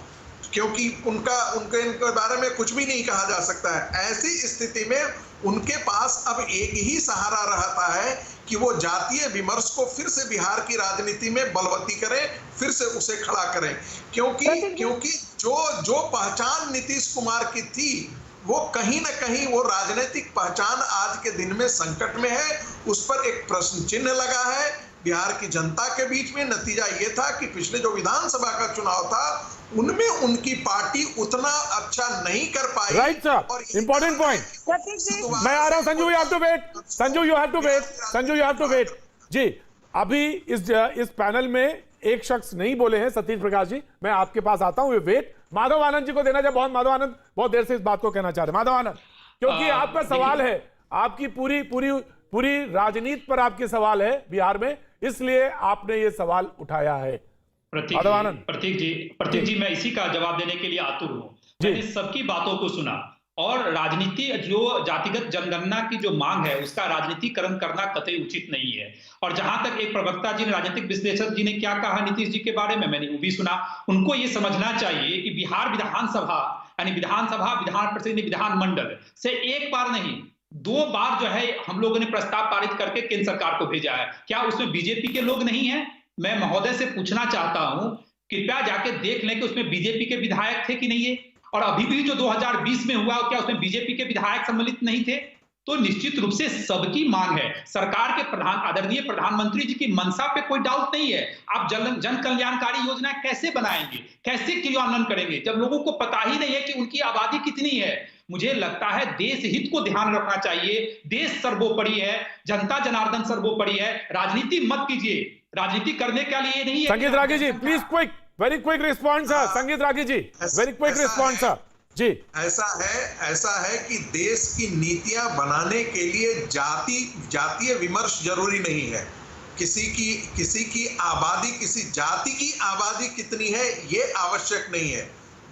Speaker 8: क्योंकि इनके बारे में कुछ भी नहीं कहा जा सकता है। ऐसी स्थिति में उनके पास अब एक ही सहारा रहता है कि वो जातीय विमर्श को फिर से बिहार की राजनीति में बलवती करें, फिर से उसे खड़ा करें, क्योंकि जो पहचान नीतीश कुमार की थी वो कहीं ना कहीं वो राजनीतिक पहचान आज के दिन में संकट में है। उस पर एक प्रश्न चिन्ह लगा है बिहार की जनता के बीच में। नतीजा ये था कि पिछले जो विधानसभा का चुनाव था उनमें उनकी पार्टी उतना अच्छा नहीं कर पाई।
Speaker 1: Right sir, important point. मैं आ रहा हूं Sanju, you have to wait. Sanju you have to wait ji. अभी इस पैनल में एक शख्स नहीं बोले हैं, सतीश प्रकाश जी, मैं आपके पास आता हूं। वेट, माधव आनंद जी को देना चाहिए। माधव आनंद बहुत देर से इस बात को कहना चाह रहे हैं। माधव आनंद, क्योंकि आपका सवाल है, आपकी पूरी राजनीति पर आपके सवाल है बिहार में, इसलिए आपने ये सवाल उठाया है।
Speaker 5: प्रतीक जी मैं इसी का जवाब देने के लिए आतुर हूं। मैंने सबकी बातों को सुना, और राजनीति जो जातिगत जनगणना की जो मांग है उसका राजनीतिकरण करना कतई उचित नहीं है। और जहां तक एक प्रवक्ता जी ने, राजनीतिक विश्लेषक जी ने क्या कहा नीतीश जी के बारे में, मैंने वो भी सुना। उनको ये समझना चाहिए कि बिहार विधानसभा यानी विधानसभा, विधान परिषद, विधानमंडल से एक बार नहीं 2 बार जो है हम लोगों ने प्रस्ताव पारित करके केंद्र सरकार को भेजा है। क्या उसमें बीजेपी के लोग नहीं है? मैं महोदय से पूछना चाहता हूं, कृपया जाके देख लें कि उसमें बीजेपी के विधायक थे कि नहीं है, और अभी भी जो 2020 में हुआ क्या उसमें बीजेपी के विधायक सम्मिलित नहीं थे? तो निश्चित रूप से सबकी मांग है। सरकार के आदरणीय प्रधानमंत्री जी की मंशा पे कोई डाउट नहीं है। आप जन कल्याणकारी योजना कैसे बनाएंगे, कैसे क्रियान्वयन करेंगे जब लोगों को पता ही नहीं है कि उनकी आबादी कितनी है? मुझे लगता है देश हित को ध्यान रखना चाहिए। देश सर्वोपरि है, जनता जनार्दन सर्वोपरि है। राजनीति मत कीजिए, राजनीति करने के लिए नहीं है।
Speaker 1: Sangeet Ragi ji please quick, very quick response sir. Sangeet Ragi ji very quick response sir ji.
Speaker 8: ऐसा है कि देश की नीतियां बनाने के लिए जातीय विमर्श जरूरी नहीं है। किसी की आबादी, किसी जाति की आबादी कितनी है ये आवश्यक नहीं है।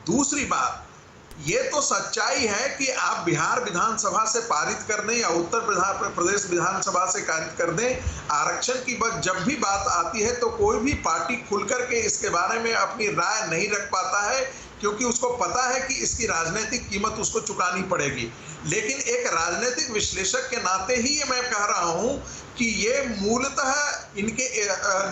Speaker 8: दूसरी बात, ये तो सच्चाई है कि आप बिहार विधानसभा से पारित कर दें या उत्तर प्रदेश विधानसभा से पारित कर दें, आरक्षण की जब भी बात आती है तो कोई भी पार्टी खुलकर के इसके बारे में अपनी राय नहीं रख पाता है, क्योंकि उसको पता है कि इसकी राजनीतिक कीमत उसको चुकानी पड़ेगी। लेकिन एक राजनीतिक विश्लेषक के नाते ही ये मैं कह रहा हूं कि ये मूलतः इनके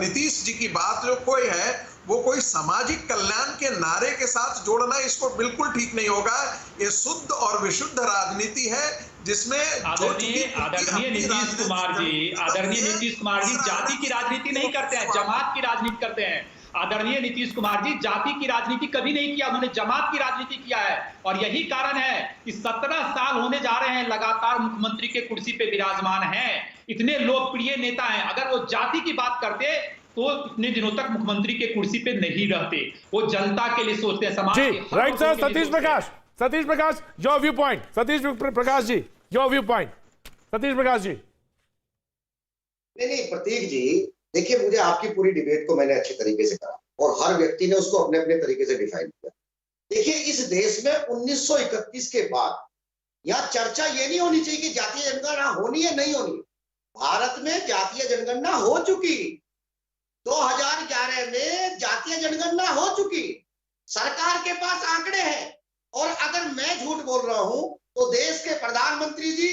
Speaker 8: नीतीश जी की बात जो कोई है वो कोई सामाजिक कल्याण के नारे के साथ जोड़ना इसको बिल्कुल ठीक नहीं होगा। ये शुद्ध और विशुद्ध राजनीति है जिसमें
Speaker 5: आदरणीय नीतीश कुमार जी जाति की राजनीति नहीं करते हैं, जमात की राजनीति करते हैं। आदरणीय नीतीश कुमार जी जाति की राजनीति कभी नहीं किया, उन्होंने जमात की राजनीति किया है। और यही कारण है कि 17 साल होने जा रहे हैं लगातार मुख्यमंत्री के कुर्सी पे विराजमान हैं, इतने लोकप्रिय नेता हैं। अगर वो जाति की बात करते तो इतने दिनों तक मुख्यमंत्री के कुर्सी पे नहीं रहते। वो जनता के लिए सोचते हैं, समाज के।
Speaker 1: Right sir. Satish Prakash your view point. Satish Prakash ji your view point. Satish Prakash ji.
Speaker 9: नहीं प्रतीक जी, देखिए मुझे आपकी पूरी डिबेट को मैंने अच्छी तरीके से कहा और हर व्यक्ति ने उसको अपने अपने तरीके से डिफाइन किया। देखिए इस देश में 1931 के बाद यहाँ चर्चा ये नहीं होनी चाहिए कि जातीय जनगणना होनी है नहीं होनी। भारत में जातीय जनगणना हो चुकी, 2011 में जातीय जनगणना हो चुकी, सरकार के पास आंकड़े हैं। और अगर मैं झूठ बोल रहा हूं तो देश के प्रधानमंत्री जी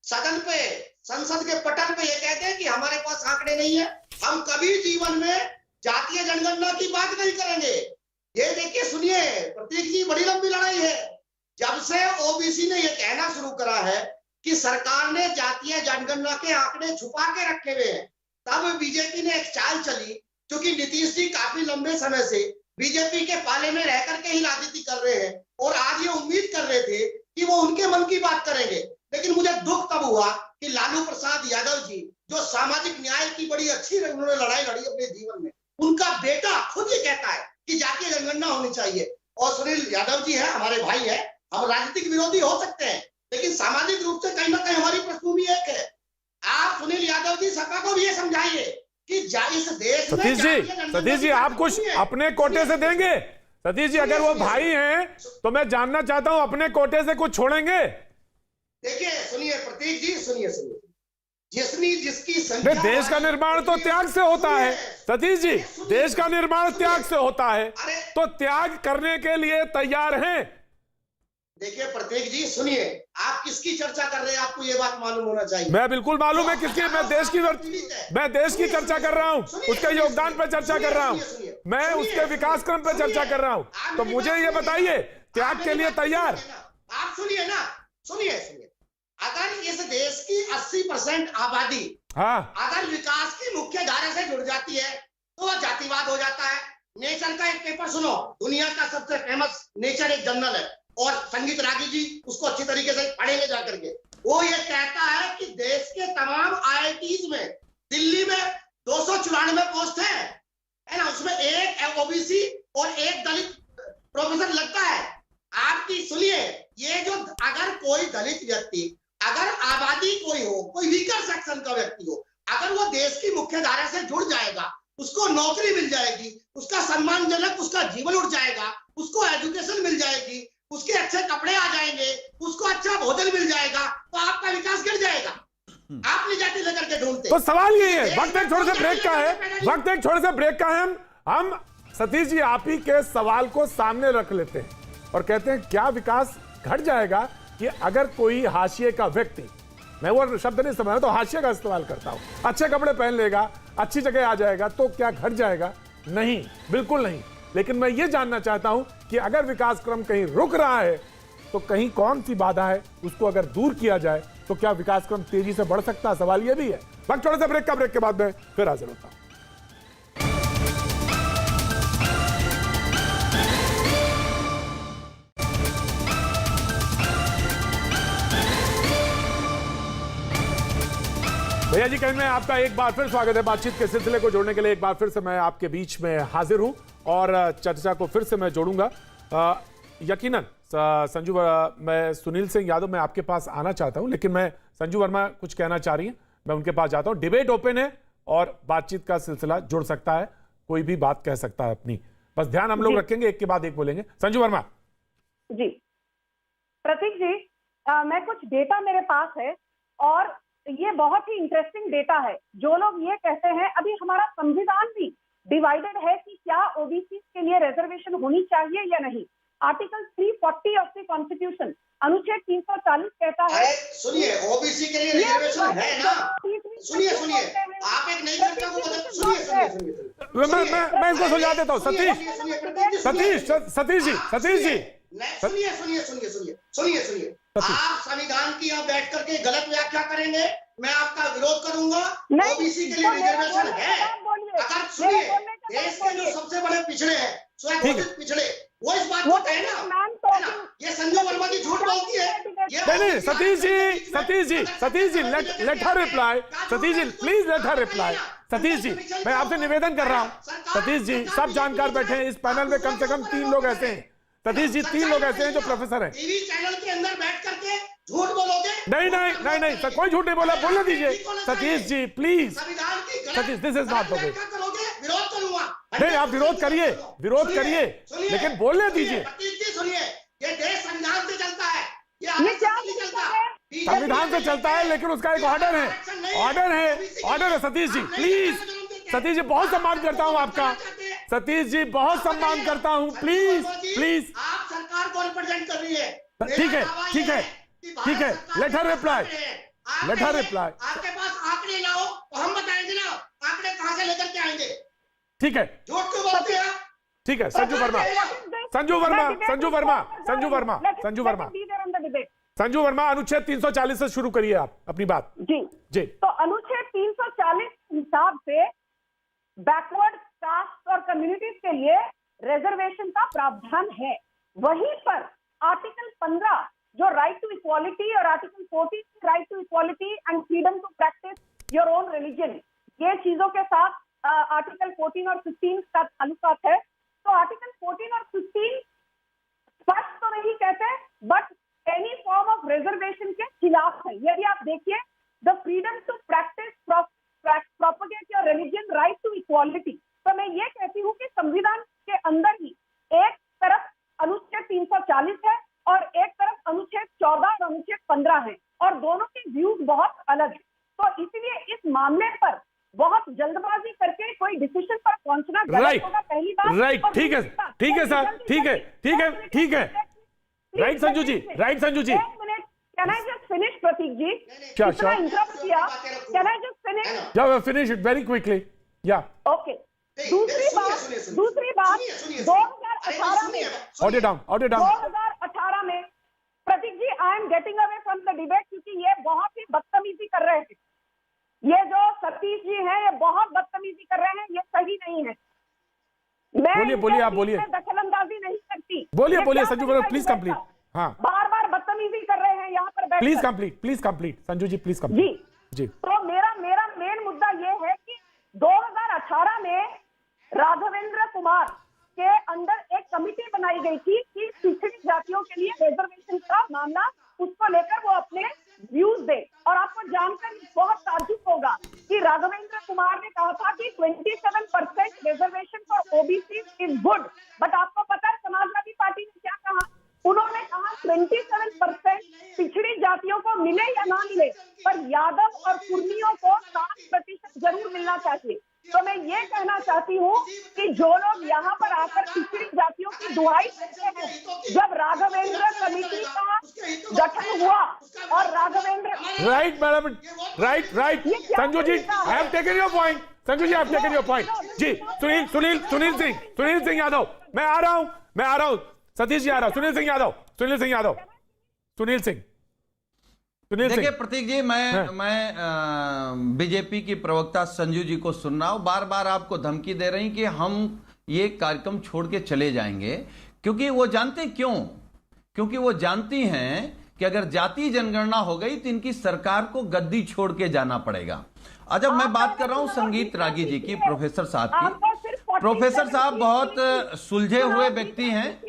Speaker 9: सदन पे, संसद के पटल पे ये कहते हैं कि हमारे पास आंकड़े नहीं है। हम कभी जीवन में जातीय जनगणना की बात नहीं करेंगे। ये देखिए सुनिए प्रतीक जी, बड़ी लंबी लड़ाई है। जब से ओबीसी ने ये कहना शुरू करा है कि सरकार ने जातीय जनगणना के आंकड़े छुपा के रखे हुए हैं, तब बीजेपी ने एक चाल चली। क्योंकि नीतीश जी काफी लंबे समय से बीजेपी के पाले में रह करके ही राजनीति कर रहे हैं और आज ये उम्मीद कर रहे थे कि वो उनके मन की बात करेंगे। लेकिन मुझे दुख तब हुआ कि लालू प्रसाद यादव जी, जो सामाजिक न्याय की बड़ी अच्छी उन्होंने लड़ाई लड़ी अपने जीवन में, उनका बेटा खुद ये कहता है कि जातीय जनगणना होनी चाहिए। और सुनील यादव जी है, हमारे भाई है, हम राजनीतिक विरोधी हो सकते हैं लेकिन सामाजिक रूप से कहीं ना कहीं हमारी पृष्ठभूमि एक है। आप सुनील यादव जी सपा को भी ये समझाइए कि इस देश में
Speaker 1: सतीश जी आप कुछ अपने कोटे से देंगे? सतीश जी अगर वो भाई हैं तो मैं जानना चाहता हूं अपने कोटे से कुछ छोड़ेंगे?
Speaker 9: देखिए सुनिए प्रतीक जी, सुनिए जिसकी संख्या,
Speaker 1: देश का निर्माण तो त्याग से होता है। सतीश जी देश का निर्माण त्याग से होता है, तो त्याग करने के लिए तैयार हैं?
Speaker 9: देखिए प्रतीक जी सुनिए, आप किसकी चर्चा कर रहे हैं आपको ये बात मालूम होना चाहिए।
Speaker 1: मैं बिल्कुल मालूम है किसकी, मैं देश की चर्चा कर रहा हूं, उसके योगदान पर चर्चा कर रहा हूं, मैं उसके विकास क्रम पर चर्चा कर रहा हूं। तो मुझे ये बताइए त्याग के लिए तैयार?
Speaker 9: आप सुनिए ना, सुनिए अगर इस देश की 80% आबादी अगर विकास की मुख्य धारा से जुड़ जाती है तो वह जातिवाद हो जाता है। नेचर का एक पेपर सुनो, दुनिया का सबसे फेमस नेचर एक जर्नल है और संगीत रागी जी उसको अच्छी तरीके से पढ़ेंगे जाकर के। वो ये कहता है कि देश के तमाम IITs में दिल्ली में 294 पोस्ट है ना, उसमें एक ओबीसी और एक दलित प्रोफेसर लगता है। आपकी सुनिए, ये जो अगर कोई दलित व्यक्ति, अगर आबादी कोई हो, कोई वीकर सेक्शन का व्यक्ति हो, अगर वो देश की मुख्य धारा से जुड़ जाएगा, उसको नौकरी मिल जाएगी, उसका सम्मानजनक उसका जीवन उठ जाएगा, उसको एजुकेशन मिल जाएगी, उसके अच्छे कपड़े आ जाएंगे,
Speaker 1: तो सवाल यही है, वक्त एक थोड़े से ब्रेक का है, वक्त एक थोड़े से ब्रेक का है। हम सतीश जी आप ही के सवाल को सामने रख लेते हैं और कहते हैं क्या विकास घट जाएगा कि अगर कोई हाशिए का व्यक्ति, मैं वो शब्द नहीं समझ रहा तो हाशिए का इस्तेमाल करता हूं, अच्छे कपड़े पहन लेगा, अच्छी जगह आ जाएगा तो क्या घट जाएगा? नहीं, बिल्कुल नहीं। लेकिन मैं ये जानना चाहता हूं कि अगर विकास क्रम कहीं रुक रहा है तो कहीं कौन सी बाधा है, उसको अगर दूर किया जाए तो क्या विकास क्रम तेजी से बढ़ सकता है? सवाल यह भी है। वक्त थोड़ा सा ब्रेक का, ब्रेक के बाद में फिर हाजिर होता हूं। भैया जी कहने में आपका एक बार फिर स्वागत है। बातचीत के सिलसिले को जोड़ने के लिए एक बार फिर से मैं आपके बीच में हाजिर हूं और चर्चा को फिर से मैं जोड़ूंगा। यकीनन संजू, मैं सुनील सिंह यादव मैं आपके पास आना चाहता हूं, लेकिन मैं संजू वर्मा कुछ कहना चाह रही हैं, मैं उनके पास जाता हूं। डिबेट ओपन है और बातचीत का सिलसिला जुड़ सकता है, कोई भी बात कह सकता है अपनी, बस ध्यान हम लोग रखेंगे, एक के बाद एक बोलेंगे। संजू वर्मा
Speaker 6: जी। प्रतीक जी, मैं कुछ डेटा मेरे पास है और ये बहुत ही इंटरेस्टिंग डेटा है। जो लोग ये कहते हैं अभी हमारा संविधान भी डिवाइडेड है कि क्या ओबीसी के लिए रिजर्वेशन होनी चाहिए या नहीं। आर्टिकल 340 ऑफ द कॉन्स्टिट्यूशन अनुच्छेद 340 कहता है,
Speaker 9: सुनिए, ओबीसी के लिए रिजर्वेशन है ना। सुनिए आप एक नई घटना को सुनिए,
Speaker 1: मैं इसको सुलझा देता हूँ। सतीश जी
Speaker 9: सुनिए, आप संविधान की यहाँ बैठ करके गलत व्याख्या करेंगे, मैं आपका विरोध करूंगा। ओबीसी के लिए रिजर्वेशन है। अगर सुनिए, देश के जो सबसे बड़े पिछड़े हैं, स्वघोषित पिछड़े, वो इस बात को कहे ना। ये संजू वर्मा जी झूठ बोलती है।
Speaker 1: नहीं, Satish ji let her reply. Satish ji please let her reply. Satish ji मैं आपसे निवेदन कर रहा हूँ, सतीश जी सब जानकार बैठे हैं इस पैनल में, कम से कम 3 लोग ऐसे हैं। सतीश जी 3 लोग ऐसे हैं जो प्रोफेसर हैं।
Speaker 9: टीवी चैनल के अंदर बैठ करके झूठ बोलोगे?
Speaker 1: नहीं सर, कोई झूठ नहीं बोला, बोलने दीजिए। Satish ji please, Satish this is not the way.
Speaker 9: विरोध करूंगा।
Speaker 1: नहीं, आप विरोध करिए, लेकिन बोलने दीजिए।
Speaker 9: सुनिए, ये देश संविधान से चलता है, ये
Speaker 1: संविधान से चलता है, लेकिन उसका एक ऑर्डर है। सतीश जी प्लीज, सतीश जी बहुत सम्मान करता हूं आपका, सतीश जी बहुत सम्मान करता हूं, प्लीज।
Speaker 9: आप सरकार को रिप्रेजेंट कर रही है।
Speaker 1: ठीक है, लेट हर रिप्लाई।
Speaker 9: आपके पास आंकड़े लाओ तो हम बताएंगे ना, आंकड़े कहां से लेकर के आएंगे।
Speaker 1: ठीक है,
Speaker 9: झूठ क्यों बोलते हैं?
Speaker 1: ठीक है, संजू वर्मा अनुच्छेद 340 से शुरू करिए आप अपनी बात। जी।
Speaker 6: तो अनुच्छेद 340 हिसाब से बैकवर्ड कास्ट और कम्युनिटीज के लिए रिजर्वेशन का प्रावधान है। वहीं पर आर्टिकल 15 जो राइट टू इक्वालिटी और article 14 right to equality and freedom to practice your own religion, ये चीजों के साथ आर्टिकल 14 और 15 का ताल्लुकात है। तो आर्टिकल 14 और 15 स्पष्ट तो नहीं कहते, but any form of reservation के खिलाफ है। यदि आप देखिए, the freedom to practice propagate your religion, right to equality, तो मैं ये कहती हूँ कि संविधान के अंदर ही एक तरफ अनुच्छेद 340 है और एक तरफ अनुच्छेद 14 और अनुच्छेद 15 है, और दोनों के व्यूज बहुत अलग है। तो इसलिए इस मामले पर बहुत जल्दबाजी करके कोई डिसीजन पर पहुंचना गलत होगा, पहली बात।
Speaker 1: राइट, ठीक है सर, ठीक है। राइट संजू जी।
Speaker 6: एक minute, can I just finish Pratik ji? इतना इंटरप्ट किया, can I just finish?
Speaker 1: Yeah finish it very quickly. Yeah
Speaker 6: okay. दूसरी बात 2018 में,
Speaker 1: ऑडियो डाउन
Speaker 6: 2018 में Pratik ji, I am getting away from the debate, क्योंकि ये बहुत ही बदतमीजी कर रहे थे। ये जो सतीश जी हैं, ये बहुत बदतमीजी कर रहे हैं, ये सही नहीं है। मैं
Speaker 1: बोलिए आप बोलिए,
Speaker 6: दखलंदाजी नहीं करती।
Speaker 1: बोलिए संजू वर्मा प्लीज कंप्लीट। हाँ,
Speaker 6: बार बदतमीजी कर रहे हैं यहाँ पर बैठ।
Speaker 1: Please complete Sanju ji, please complete. जी।
Speaker 6: तो मेरा मेन मुद्दा ये है कि 2018 में राघवेंद्र कुमार के अंदर एक कमिटी बनाई गई थी कि पिछड़ी जातियों के लिए रिजर्वेशन का मामला, उसको लेकर वो अपने व्यूज दे। और आपको जानकर बहुत ताज्जुब होगा कि राघवेंद्र कुमार ने कहा था कि 27% reservation for OBC is good, but आपको पता है समाजवादी पार्टी ने क्या कहा? उन्होंने कहा 27% पिछड़ी जातियों को मिले या ना मिले, पर यादव और कुर्मियों को 60% जरूर मिलना चाहिए। तो मैं ये कहना चाहती हूँ कि जो लोग यहाँ पर आकर पिछड़ी जातियों की दुहाई देते हैं, जब राघवेंद्र कमेटी का गठन हुआ और Raghavendra
Speaker 1: right madam, right Sanju ji, I have taken your point. Sanju ji, I have taken your point. जी सुनील सिंह यादव, मैं आ रहा हूं। सतीश जी आ रहा हूं। सुनील सिंह यादव।
Speaker 7: देखिए प्रतीक जी, मैं बीजेपी की प्रवक्ता संजू जी को सुन रहा हूं, बार बार आपको धमकी दे रही कि हम ये कार्यक्रम छोड़ के चले जाएंगे, क्योंकि वो जानते क्यों? क्योंकि वो जानती हैं कि अगर जाति जनगणना हो गई तो इनकी सरकार को गद्दी छोड़ के जाना पड़ेगा। और जब मैं बात कर रहा हूं संगीत रागी जी की, प्रोफेसर साहब की, प्रोफेसर साहब बहुत सुलझे हुए व्यक्ति हैं।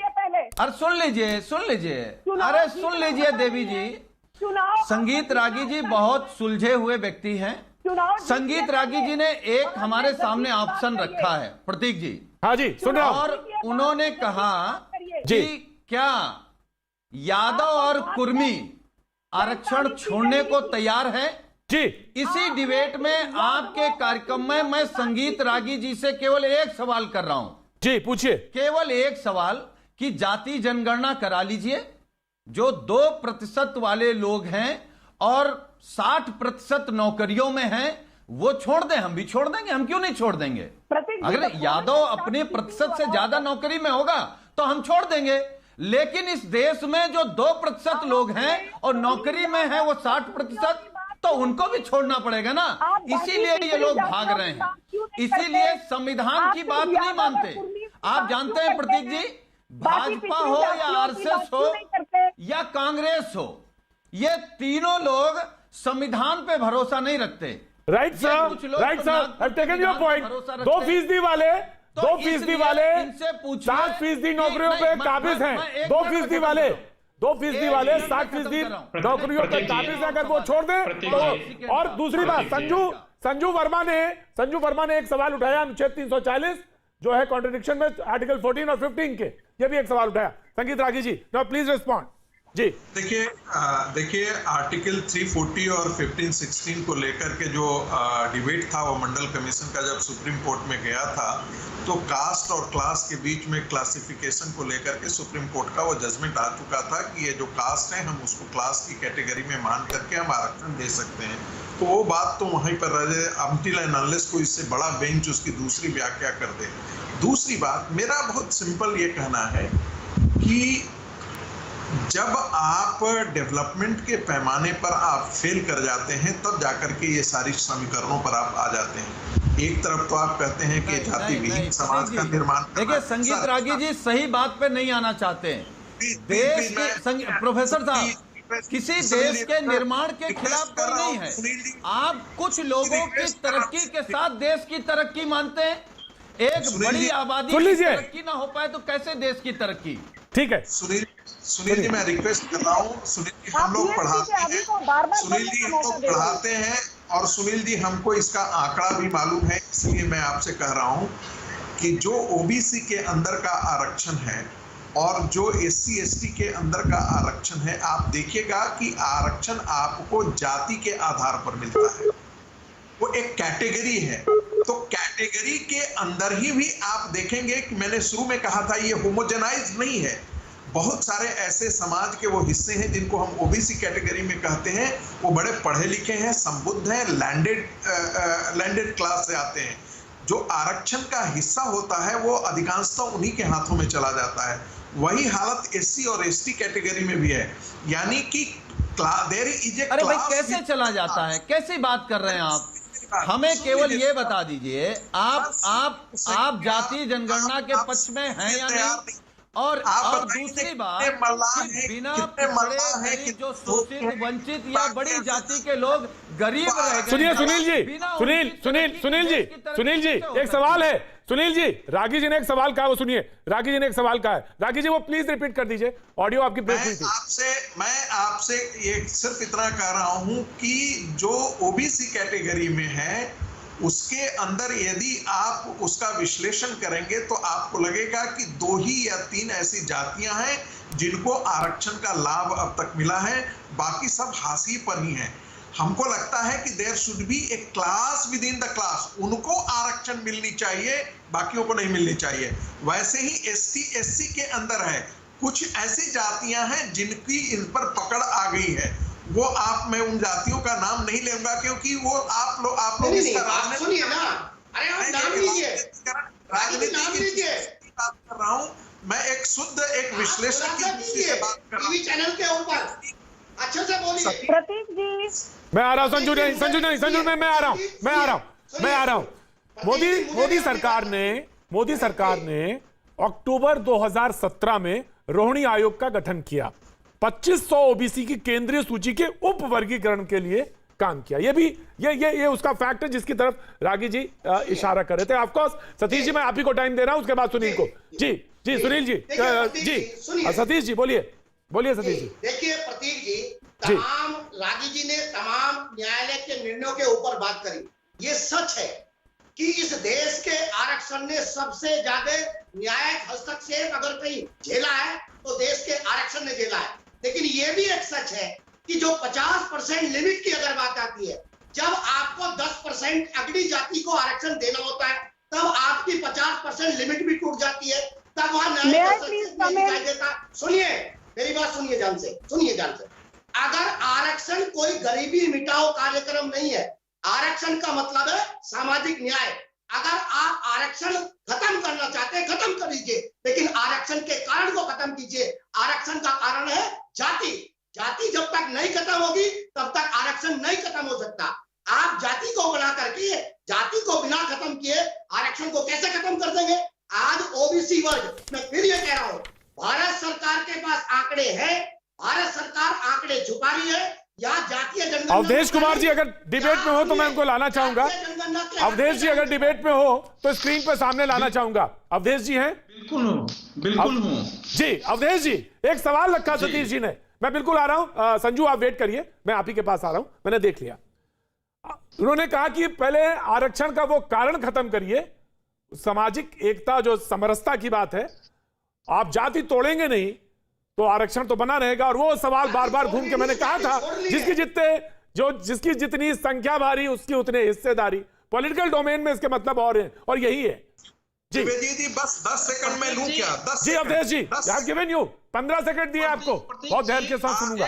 Speaker 7: अरे सुन लीजिए देवी जी, संगीत रागी जी बहुत सुलझे हुए व्यक्ति हैं। संगीत रागी जी ने एक हमारे सामने ऑप्शन रखा है प्रतीक जी।
Speaker 1: हाँ जी, सुन रहा हूं।
Speaker 7: और उन्होंने कहा कि क्या यादव और कुर्मी आरक्षण छोड़ने को तैयार है
Speaker 1: जी।
Speaker 7: इसी डिबेट में आपके कार्यक्रम में मैं संगीत रागी जी से केवल एक सवाल कर रहा हूं
Speaker 1: जी, पूछिए।
Speaker 7: केवल एक सवाल कि जाति जनगणना करा लीजिए, जो 2% वाले लोग हैं और 60% नौकरियों में हैं, वो छोड़ दें। हम भी छोड़ देंगे, हम क्यों नहीं छोड़ देंगे? अगर यादव अपने प्रतिशत से ज्यादा नौकरी में होगा तो हम छोड़ देंगे, लेकिन इस देश में जो 2% लोग हैं और नौकरी में है वो 60%, तो उनको भी छोड़ना पड़ेगा ना। इसीलिए ये लोग भाग रहे हैं, इसीलिए संविधान की बात नहीं मानते। आप जानते हैं प्रतीक जी, भाजपा हो या आरएसएस हो या कांग्रेस हो, ये तीनों लोग संविधान पे भरोसा नहीं रखते।
Speaker 1: Right sir, I taken your point. 2% वाले 2% वाले 60% नौकरियों पे काबिज हैं। 2% वाले 60% नौकरियों पे काबिज है। अगर वो छोड़ दें तो। और दूसरी बात, संजू वर्मा ने एक सवाल उठाया, अनुच्छेद 340 जो है कॉन्ट्रडिक्शन में आर्टिकल 14 और 15 के, ये भी एक सवाल उठाया। संगीत रागी जी, नाउ प्लीज रिस्पॉन्ड जी।
Speaker 8: देखिए आर्टिकल 340 और 15-16 को लेकर के जो डिबेट था वो मंडल कमीशन का जब सुप्रीम कोर्ट में गया था, तो कास्ट और क्लास के बीच में क्लासिफिकेशन को लेकर के सुप्रीम कोर्ट का वो जजमेंट आ चुका था कि ये जो कास्ट है हम उसको क्लास की कैटेगरी में मान करके हम आरक्षण दे सकते हैं। तो वो बात तो वहीं पर रह जाए, अनटिल एंड अनलेस कोई इससे बड़ा बेंच उसकी दूसरी व्याख्या कर दे। दूसरी बात, मेरा बहुत सिंपल ये कहना है कि जब आप डेवलपमेंट के पैमाने पर आप फेल कर जाते हैं, तब जाकर के ये सारी समीकरणों पर आप आ जाते हैं। एक तरफ तो आप कहते हैं कि जाति विहीन समाज का निर्माण।
Speaker 7: देखिए संगीत रागी जी सही बात पे नहीं आना चाहते हैं। देश के प्रोफेसर साहब किसी देश के निर्माण के खिलाफ कोई नहीं है। आप कुछ लोगों की तरक्की के साथ देश की तरक्की मानते हैं। एक बड़ी आबादी की तरक्की ना हो पाए तो कैसे देश की तरक्की?
Speaker 1: ठीक है
Speaker 8: सुनील जी, मैं रिक्वेस्ट कर रहा हूँ। सुनील जी हम लोग पढ़ाते हैं, सुनील जी हम लोग पढ़ाते हैं, और सुनील जी हमको इसका आंकड़ा भी मालूम है। इसलिए मैं आपसे कह रहा हूँ कि जो ओबीसी के अंदर का आरक्षण है और जो एससी एसटी के अंदर का आरक्षण है, आप देखिएगा कि आरक्षण आपको जाति के आधार पर मिलता है। वो एक कैटेगरी है, तो कैटेगरी के अंदर ही भी आप देखेंगे कि मैंने शुरू में कहा था ये होमोजेनाइज नहीं है। बहुत सारे ऐसे समाज के वो हिस्से हैं जिनको हम ओबीसी कैटेगरी में कहते हैं, वो बड़े पढ़े लिखे हैं, संबुद्ध हैं, लैंडेड क्लास से आते हैं। जो आरक्षण का हिस्सा होता है वो अधिकांशतः उन्हीं के हाथों में चला जाता है। वही हालत एससी और एसटी कैटेगरी में भी है, यानी कि देयर इज ए।
Speaker 7: अरे भाई कैसे चला जाता है, कैसी बात कर रहे हैं आप? हमें केवल ये बता दीजिए, आप जाति जनगणना के पक्ष में हैं या नहीं? और दूसरी बात, बिना पिछड़े जो शोषित वंचित या बड़ी जाति के लोग गरीब रह गए।
Speaker 1: सुनिए सुनील जी एक सवाल है। सुनील जी, रागी जी ने एक सवाल कहा, वो सुनिए। रागी जी ने एक सवाल कहा है, रागी जी वो प्लीज रिपीट कर दीजिए, ऑडियो आपकी ब्रेक हुई थी।
Speaker 8: मैं आपसे ये सिर्फ इतना कह रहा हूं कि जो ओबीसी कैटेगरी में है उसके अंदर यदि आप उसका विश्लेषण करेंगे तो आपको लगेगा कि 2 ही या 3 ऐसी जातियां हैं जिनको आरक्षण का लाभ अब तक मिला है, बाकी सब हाशिए पर ही हैं। हमको लगता है कि there should be a class within the class, उनको आरक्षण मिलनी चाहिए, बाकियों को नहीं मिलनी चाहिए। वैसे ही एसटी एससी के अंदर है कुछ ऐसी जातियां हैं जिनकी इन पर पकड़ आ गई है, वो मैं उन जातियों का नाम नहीं लूंगा क्योंकि वो आप लोग इसका
Speaker 9: सुनिए ना, अरे आप नाम लीजिए,
Speaker 8: राजनीति की बात कर रहा हूँ मैं, एक शुद्ध एक विश्लेषक की दृष्टि से बात कर रहा हूँ।
Speaker 9: टीवी चैनल के ऊपर अच्छे से बोलिए।
Speaker 6: प्रतीक जी,
Speaker 1: मैं आ रहा हूं। संजू मैं आ रहा हूं। मोदी सरकार ने अक्टूबर 2017 में रोहिणी आयोग का गठन किया, 2500 ओबीसी की केंद्रीय सूची के उप वर्गीकरण के लिए काम किया। ये भी ये उसका फैक्ट है जिसकी तरफ रागी जी इशारा कर रहे थे। ऑफ कोर्स सतीश जी मैं आप ही को टाइम दे रहा हूं, उसके बाद सुनील को। जी सुनील जी, सतीश जी बोलिए सतीश जी।
Speaker 9: देखिए प्रतीक जी, तमाम रागी जी ने तमाम न्यायालय के निर्णयों के ऊपर बात करी। ये सच है कि इस देश के आरक्षण ने सबसे ज्यादा न्यायिक हस्तक्षेप अगर कहीं झेला है तो देश के आरक्षण ने झेला है। लेकिन ये भी एक सच है कि जो 50% लिमिट की अगर बात आती है, जब आपको 10% अगली जाति को आरक्षण देना होता है तब आपकी 50% लिमिट भी टूट जाती है, तब वहां न्यायिक हस्तक्षेप नहीं दिखाई देता। सुनिए मेरी बात, सुनिए ध्यान से। अगर आरक्षण कोई गरीबी मिटाओ कार्यक्रम नहीं है, आरक्षण का मतलब है सामाजिक न्याय। अगर आप आरक्षण खत्म करना चाहते हैं खत्म कर लीजिए, लेकिन आरक्षण के कारण को खत्म कीजिए। आरक्षण का कारण है जाति जब तक नहीं खत्म होगी तब तक आरक्षण नहीं खत्म हो सकता। आप जाति को बढ़ा करके, जाति को बिना खत्म किए आरक्षण को कैसे खत्म कर देंगे? आज ओबीसी वर्ग, मैं फिर ये कह रहा हूं, भारत सरकार के पास आंकड़े हैं, भारत सरकार आंकड़े छुपा रही है या जातीय जनगणना।
Speaker 1: अवधेश कुमार जी अगर डिबेट में हो तो मैं उनको लाना चाहूंगा। अवधेश जी अगर डिबेट में हो तो स्क्रीन पर सामने लाना चाहूंगा। अवधेश जी हैं?
Speaker 5: बिल्कुल हूं
Speaker 1: जी। अवधेश जी, एक सवाल रखा सतीश जी ने, मैं बिल्कुल आ रहा हूं। संजू आप वेट करिए, मैं आप ही के पास आ रहा हूं, मैंने देख लिया। उन्होंने कहा कि पहले आरक्षण का वो कारण खत्म करिए, सामाजिक एकता जो समरसता की बात है, आप जाति तोड़ेंगे नहीं तो आरक्षण तो बना रहेगा। और वो सवाल बार बार घूम के मैंने कहा था, जिसकी जितनी संख्या भारी उसकी उतनी हिस्सेदारी। पॉलिटिकल डोमेन में इसके मतलब और है, और यही है। जी
Speaker 8: बस 10 सेकंड में लूं क्या? 10
Speaker 1: जी Avdhesh ji, I have given you 15 second दिए आपको, बहुत धैर्य के साथ सुनूंगा।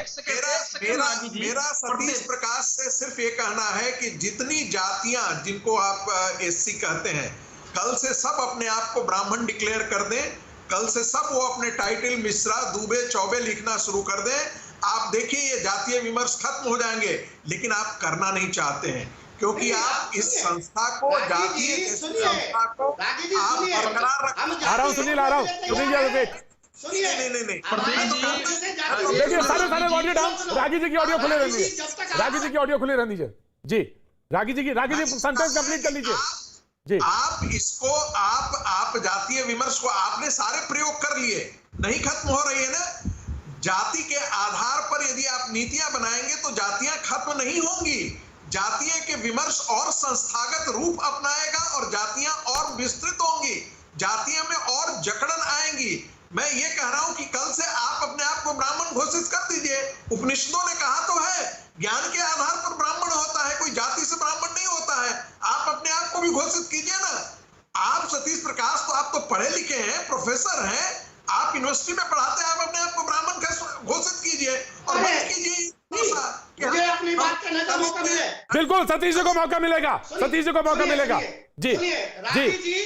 Speaker 8: मेरा सतीश प्रकाश से सिर्फ ये कहना है कि जितनी जातियां जिनको आप एससी कहते हैं, कल से सब अपने आप को ब्राह्मण डिक्लेयर कर दें, कल से सब वो अपने टाइटल मिश्रा, दुबे, चौबे लिखना शुरू कर दें। आप देखिए ये जातीय विमर्श खत्म हो जाएंगे, लेकिन आप करना नहीं चाहते हैं क्योंकि आप इस संस्था को, जातीय संस्था को आप बरकरार रखना।
Speaker 1: आ रहा हूं सुनील, आ रहा हूं सुनील जी, वेट।
Speaker 8: नहीं
Speaker 1: देखिए सारे ऑडियो डाउन, रागी जी की ऑडियो खुले रहनी है, रागी जी की ऑडियो खुले रहनी है। जी रागी जी सेंटेंस कंप्लीट कर लीजिए जी।
Speaker 8: आप इसको आप जातीय विमर्श को आपने सारे प्रयोग कर लिए, नहीं खत्म हो रही है ना। जाति के आधार पर यदि आप नीतियां बनाएंगे तो जातियां खत्म नहीं होंगी। जातीय के विमर्श और संस्थागत रूप अपनाएगा और जातियां और विस्तृत होंगी, जातियों में और जकड़न आएंगी। मैं ये कह रहा हूं कि कल से आप अपने आप को ब्राह्मण घोषित कर दीजिए। उपनिषदों ने कहा तो है, ज्ञान के आधार पर ब्राह्मण होता है, कोई जाति से ब्राह्मण नहीं होता है। आप अपने आप को भी घोषित कीजिए ना। आप सतीश प्रकाश तो आप तो पढ़े लिखे हैं, प्रोफेसर हैं, आप यूनिवर्सिटी में पढ़ाते हैं, आप अपने आप को ब्राह्मण घोषित कीजिए और मत कीजिए।
Speaker 9: अपनी बात करने का मौका मिले।
Speaker 1: बिल्कुल सतीश जी को मौका मिलेगा, सतीश जी को मौका मिलेगा। जी
Speaker 9: जी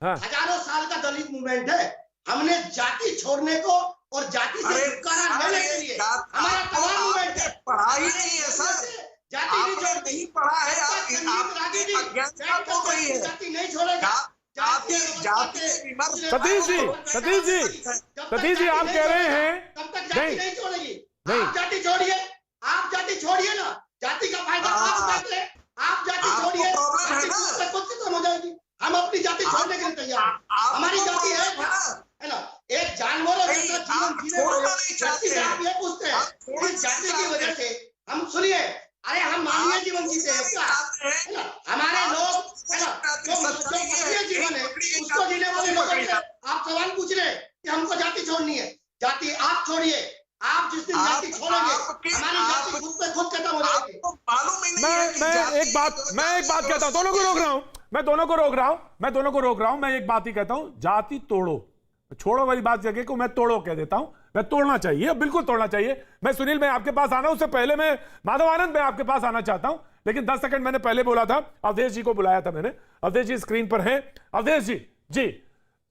Speaker 9: हजारों साल का दलित मूवमेंट है, हमने जाति छोड़ने को और जाति से छुटकारा लेने के लिए हमारा तमाम मूवमेंट है।
Speaker 8: पढ़ाई नहीं है सर,
Speaker 9: जाति नहीं
Speaker 8: पढ़ा है, जाति
Speaker 9: नहीं छोड़ेगा।
Speaker 1: सतीश जी आप कह रहे हैं
Speaker 9: तब तक जाति नहीं छोड़ेगी। आप जाति छोड़िए ना, जाति का फायदा आप उठा ले। आप जाति छोड़िए, खुद खत्म हो जाएगी। हम अपनी जाति छोड़ने के लिए तैयार हैं, हमारी जाति है ना। एक जानवर और जीवन जीने वाले आप ये पूछते हैं इस जाति की वजह से हम, सुनिए, अरे हम मानवीय जीवन जीते हैं है ना। हमारे लोग है ना, जो जीवन है उसको जीने वाले लोग हैं। आप सवाल पूछ रहे कि हमको जाति छोड़नी है, जाति आप छोड़िए, आप जिस दिन जाति छोड़ेंगे हमारी जाति खुद पे खुद खत्म हो जाएगी।
Speaker 8: मालूम ही नहीं
Speaker 1: मैं
Speaker 8: है कि
Speaker 1: मैं
Speaker 8: जाति
Speaker 1: एक बात कहता हूं, दोनों को रोक रहा हूं, मैं दोनों को रोक रहा हूं। मैं एक बात ही कहता हूं, जाति तोड़ो, छोड़ो वाली बात जगह को मैं तोड़ो कह देता हूं। मैं तोड़ना चाहिए, बिल्कुल तोड़ना चाहिए। मैं सुनील, मैं आपके पास आना, उससे पहले मैं माधव आनंद, मैं आपके पास आना चाहता हूं, लेकिन 10 सेकंड मैंने पहले बोला था, अवधेश जी को बुलाया था मैंने। अवधेश जी स्क्रीन पर हैं। अवधेश जी, जी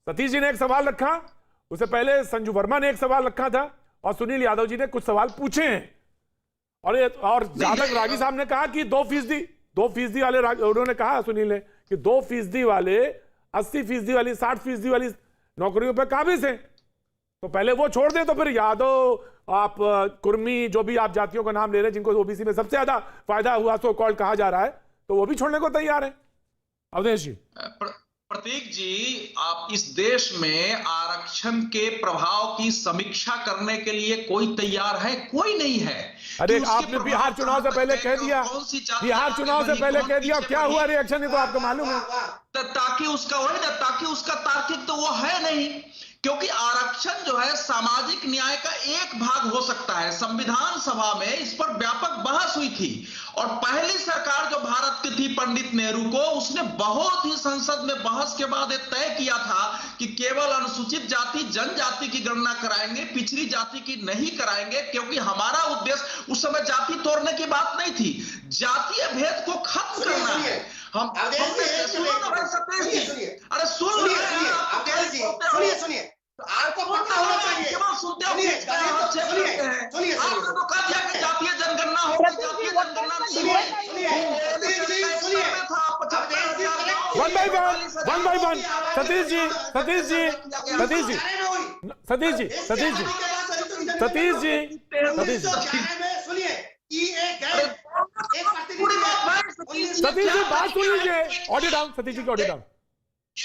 Speaker 1: सतीश जी ने एक सवाल रखा, उससे पहले संजू वर्मा ने एक सवाल रखा था, और सुनील यादव जी ने कुछ सवाल पूछे हैं। और जहां तक रागी साहब ने कहा कि 2% वाले, उन्होंने कहा सुनील ने कि 2% वाले 80% वाली 60% वाली नौकरियों पर काबिज हैं, तो पहले वो छोड़ दें, तो फिर यादव, आप कुर्मी, जो भी आप जातियों का नाम ले रहे हैं जिनको ओबीसी में सबसे ज्यादा फायदा हुआ सो कॉल्ड कहा जा रहा है, तो वो भी छोड़ने को तैयार है। अवधेश जी।
Speaker 2: प्रतीक जी, आप इस देश में आरक्षण के प्रभाव की समीक्षा करने के लिए कोई तैयार है? कोई नहीं है।
Speaker 1: अरे आपने बिहार चुनाव से पहले कह दिया, बिहार चुनाव से पहले कह दिया, क्या हुआ रिएक्शन, ये तो आपको मालूम है।
Speaker 2: ताकि उसका तार्किक तो वो है नहीं, क्योंकि आरक्षण जो है सामाजिक न्याय का एक भाग हो सकता है। संविधान सभा में इस पर व्यापक बहस हुई थी, और पहली सरकार जो भारत की थी पंडित नेहरू को, उसने बहुत ही संसद में बहस के बाद तय किया था कि केवल अनुसूचित जाति जनजाति की गणना कराएंगे, पिछड़ी जाति की नहीं कराएंगे, क्योंकि हमारा उद्देश्य उस समय जाति तोड़ने की बात नहीं थी, जातीय भेद को खत्म करना है। हम अरे सुनिए, आपको पता होना चाहिए, जातीय जनगणना होगी, जातीय जनगणना
Speaker 1: one by one. Satish ji बात सुन लीजिए, ऑडियो डाउन, सतीश जी की ऑडियो डाउन।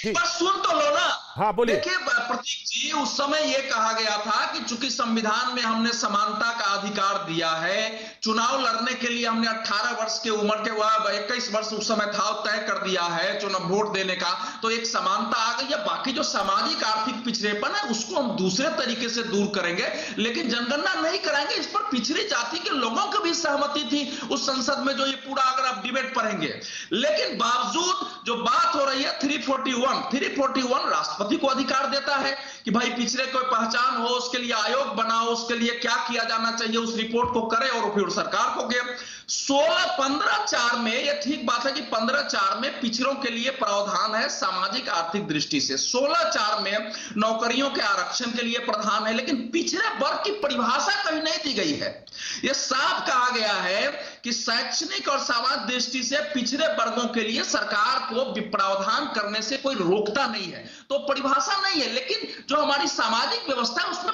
Speaker 2: बस सुन तो लो ना।
Speaker 1: हाँ बोलिए।
Speaker 2: देखिए प्रतीक जी, उस समय यह कहा गया था कि चूंकि संविधान में हमने समानता का अधिकार दिया है, चुनाव लड़ने के लिए हमने 18 वर्ष के उम्र के 21 वर्ष उस समय था तय कर दिया है चुनाव वोट देने का, तो एक समानता आ गई है। बाकी जो सामाजिक आर्थिक पिछड़ेपन है उसको हम दूसरे तरीके से दूर करेंगे, लेकिन जनगणना नहीं कराएंगे। इस पर पिछड़ी जाति के लोगों की भी सहमति थी उस संसद में, जो ये पूरा अगर आप डिबेट पढ़ेंगे। लेकिन बावजूद जो बात हो रही है 341 राष्ट्रपति को अधिकार देता है कि भाई पिछड़े कोई पहचान हो, उसके लिए आयोग बनाओ, उसके लिए क्या किया जाना चाहिए, उस रिपोर्ट को करे और फिर सरकार को दे। 15/4 में यह ठीक बात है कि 15/4 में पिछड़ों के लिए प्रावधान है सामाजिक आर्थिक दृष्टि से, 16/4 में नौकरियों के आरक्षण के लिए प्रावधान है, लेकिन पिछड़े वर्ग की परिभाषा कहीं नहीं दी गई है। यह साफ कहा गया है कि शैक्षणिक और सामाजिक दृष्टि से पिछड़े वर्गों के लिए सरकार को प्रावधान करने से कोई रोकता नहीं है, तो परिभाषा नहीं है। लेकिन जो हमारी सामाजिक व्यवस्था है उसमें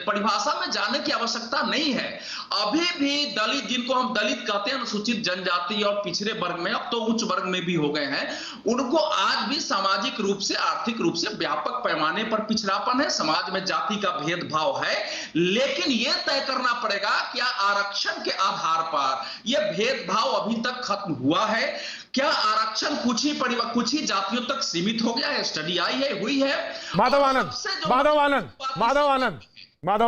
Speaker 2: परिभाषा में जाने की आवश्यकता नहीं है। अभी भी दलित, जिनको हम दलित कहते हैं, अनुसूचित जनजाति और पिछड़े वर्ग में, अब तो उच्च वर्ग में भी हो गए हैं, उनको आज भी सामाजिक रूप से, आर्थिक रूप से व्यापक पैमाने पर पिछड़ापन है, समाज में जाति का भेदभाव है। लेकिन यह तय करना पड़ेगा क्या आरक्षण के आधार पर यह भेदभाव अभी तक खत्म हुआ है? क्या आरक्षण कुछ ही जातियों तक सीमित हो गया है? स्टडी आई है, हुई है।
Speaker 1: Madhav Anand audio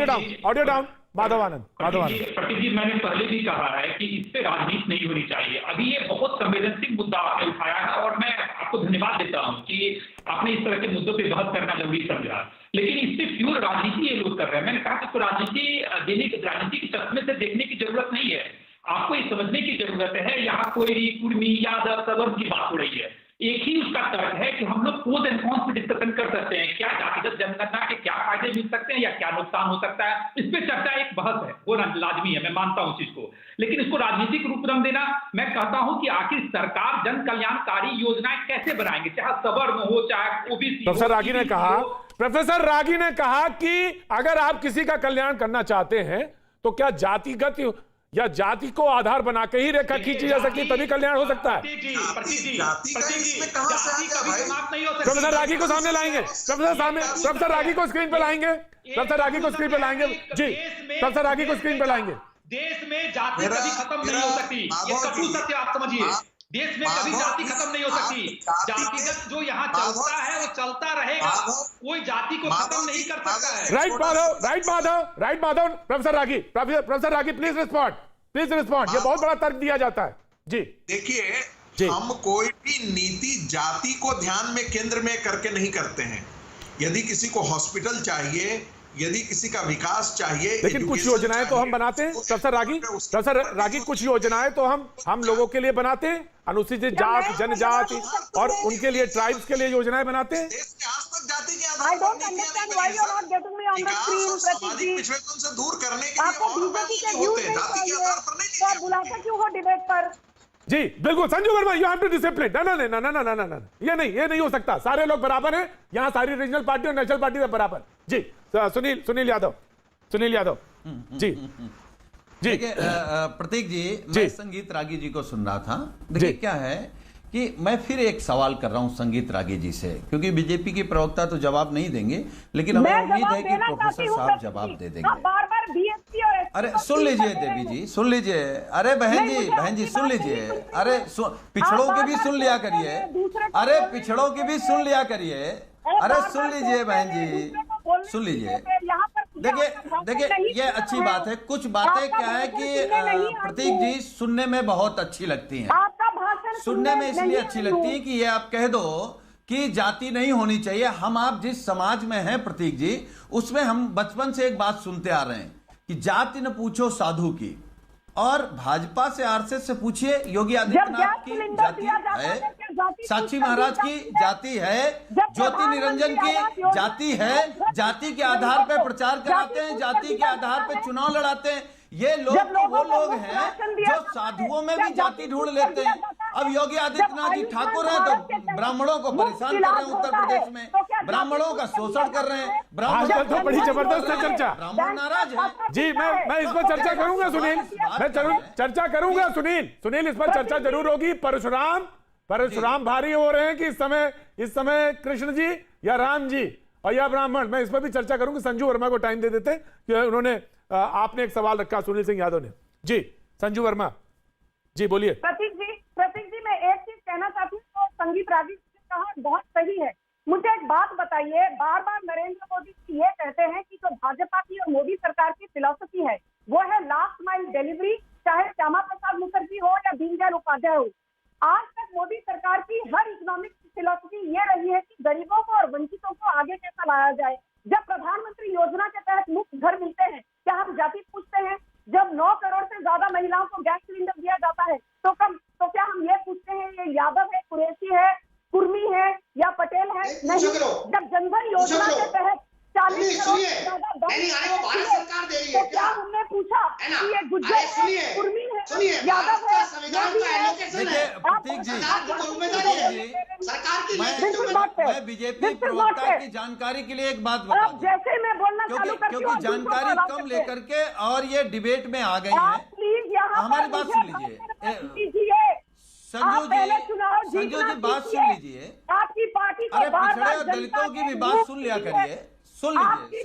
Speaker 1: down.
Speaker 5: प्रतीक जी, मैंने पहले भी कहा है कि इस पे राजनीति नहीं होनी चाहिए। अभी ये बहुत संवेदनशील मुद्दा आपने उठाया है, और मैं आपको धन्यवाद देता हूं कि आपने इस तरह के मुद्दों पे बहस करना जरूरी समझा। लेकिन इससे प्योर राजनीति ये लोग कर रहे हैं। मैंने कहा कि राजनीति के चश्मे से देखने की जरूरत नहीं है, आपको ये समझने की जरूरत है यहाँ कोई कुर्मी, यादव, सवर्ण की बात हो रही है। एक ही उसका तर्क है कि हम लोग प्रोज एंड कॉन्स पे डिस्कशन कर सकते हैं, क्या जातिगत जनगणना के क्या फायदे मिल सकते हैं या क्या नुकसान हो सकता है, इस पे चर्चा एक बहस है, वो लाजमी है, मैं मानता हूं चीज को। लेकिन इसको राजनीतिक रूप रंग देना, मैं कहता हूं कि आखिर सरकार जन कल्याणकारी योजनाएं कैसे बनाएंगे, चाहे सवर्ण हो चाहे ओबीसी।
Speaker 1: प्रोफेसर रागी ने कहा कि अगर आप किसी का कल्याण करना चाहते हैं तो क्या जातिगत या जाति को आधार बना के ही रेखा खींची जा सकती है, तभी कल्याण हो सकता है। प्रोफेसर रागी को सामने लाएंगे, प्रोफेसर रागी को स्क्रीन पे लाएंगे, जी प्रोफेसर रागी को स्क्रीन पे लाएंगे।
Speaker 5: देश में जाति कभी खत्म नहीं हो सकती, ये कटु सत्य आप समझिए। देश में कभी जाति खत्म नहीं हो सकती। जातिगत जो यहाँ चलता है वो चलता रहेगा, कोई जाति को खत्म नहीं कर सकता है।
Speaker 1: Right Madhav, professor ragi please respond. ये बहुत बड़ा तर्क दिया जाता है जी।
Speaker 8: देखिए, हम कोई भी नीति जाति को ध्यान में केंद्र में करके नहीं करते हैं। यदि किसी को हॉस्पिटल चाहिए, यदि किसी का विकास चाहिए,
Speaker 1: लेकिन कुछ योजनाएं तो हम बनाते हैं प्रोफेसर रागी, कुछ योजनाएं तो हम लोगों के लिए बनाते हैं, अनुसूचित जात, जनजाति और उनके लिए, ट्राइब्स के लिए योजनाएं बनाते हैं।
Speaker 8: देश के आज तक जाति के आधार सामाजिक पिछड़ेपन से दूर करने के लिए होते हैं, जाति के आधार पर नहीं।
Speaker 6: बुलाता क्यों हो डिबेट पर?
Speaker 1: जी बिल्कुल Sanju Varma, you have to discipline. ना, ये नहीं हो सकता। सारे लोग बराबर हैं यहाँ, सारी रीजनल पार्टी और नेशनल पार्टी सब बराबर। जी सुनील यादव जी।
Speaker 7: प्रतीक जी, मैं संगीत रागी जी को सुन रहा था। देखिए क्या है कि मैं फिर एक सवाल कर रहा हूं संगीत रागी जी से, क्योंकि बीजेपी की प्रवक्ता तो जवाब नहीं देंगे, लेकिन हमें उम्मीद है कि प्रोफेसर साहब जवाब दे देंगे।
Speaker 6: बार-बार बीएसपी और
Speaker 7: अरे सुन लीजिए देवी जी, सुन लीजिए। अरे बहन जी सुन लीजिए। अरे पिछड़ों की भी सुन लिया करिए। अरे पिछड़ों की भी सुन लिया करिए। अरे सुन लीजिए बहन जी, सुन लीजिए। देखिए ये अच्छी बात है। कुछ बातें क्या है कि प्रतीक जी सुनने में बहुत अच्छी लगती हैं। सुनने में इसलिए अच्छी लगती है कि ये आप कह दो कि जाति नहीं होनी चाहिए। हम आप जिस समाज में हैं प्रतीक जी, उसमें हम बचपन से एक बात सुनते आ रहे हैं कि जाति न पूछो साधु की, और भाजपा से आरएसएस से पूछिए योगी आदित्यनाथ की जाति है, साक्षी महाराज की जाति है, ज्योति निरंजन की जाति है। जाति के आधार पर प्रचार कराते हैं, जाति के आधार पर चुनाव लड़ाते हैं। ये लोग तो वो लोग हैं जो साधुओं में भी जाति ढूंढ लेते हैं। अब योगी आदित्यनाथ जी ठाकुर हैं तो ब्राह्मणों को परेशान कर रहे हैं उत्तर प्रदेश में, ब्राह्मणों का शोषण कर रहे हैं।
Speaker 1: ब्राह्मण तो बड़ी जबरदस्त है चर्चा।
Speaker 7: ब्राह्मण नाराज है
Speaker 1: जी। मैं इस पर चर्चा करूंगा सुनील, मैं चर्चा करूंगा सुनील इस पर चर्चा जरूर होगी। परशुराम भारी हो रहे हैं कि इस समय कृष्ण जी या राम जी और या ब्राह्मण, मैं इस पर भी चर्चा करूंगा। संजू वर्मा को टाइम दे देते कि उन्होंने आपने एक सवाल रखा सुनील सिंह यादव ने। जी संजू वर्मा जी बोलिए।
Speaker 6: प्रतीक जी मैं एक चीज कहना चाहती हूँ, तो संगीत रागी ने कहा बहुत सही है। मुझे एक बात बताइए, बार बार नरेंद्र मोदी जी ये कहते हैं कि जो भाजपा की और मोदी सरकार की फिलॉसफी है वो है लास्ट माइल डिलीवरी, चाहे श्यामा प्रसाद मुखर्जी हो या दीनदयाल उपाध्याय हो। आज तक मोदी सरकार की हर इकोनॉमिक फिलॉसफी ये रही है कि गरीबों को और वंचितों को आगे कैसा लाया जाए। जब प्रधानमंत्री योजना के तहत मुफ्त घर मिलते हैं, क्या हम जाति पूछते हैं? जब 9 करोड़ से ज्यादा महिलाओं को गैस सिलेंडर दिया जाता है तो क्या हम ये पूछते हैं ये यादव है, कुरैशी है, कुर्मी है या पटेल है? नहीं। जब जनधन योजना के तहत 40 करोड़ से ज्यादा
Speaker 9: भारत सरकार दे रही है,
Speaker 6: तो क्या हमने पूछा कि ये गुज्जर है, कुर्मी है, यादव है?
Speaker 9: संविधान का एलोकेशन है।
Speaker 7: प्रतीक जी,
Speaker 9: सरकार की
Speaker 7: मैं बीजेपी प्रवक्ता की जानकारी के लिए एक बात बता दूं,
Speaker 6: जैसे मैं बोलना चालू करती हूं,
Speaker 7: क्योंकि जानकारी कम लेकर के और ये डिबेट में आ गई है।
Speaker 6: प्लीज
Speaker 7: हमारी बात सुन लीजिए संजू जी बात सुन लीजिए।
Speaker 6: आपकी पार्टी को
Speaker 7: अरे पिछड़े और दलितों की भी बात सुन लिया करिए। सुन लीजिए।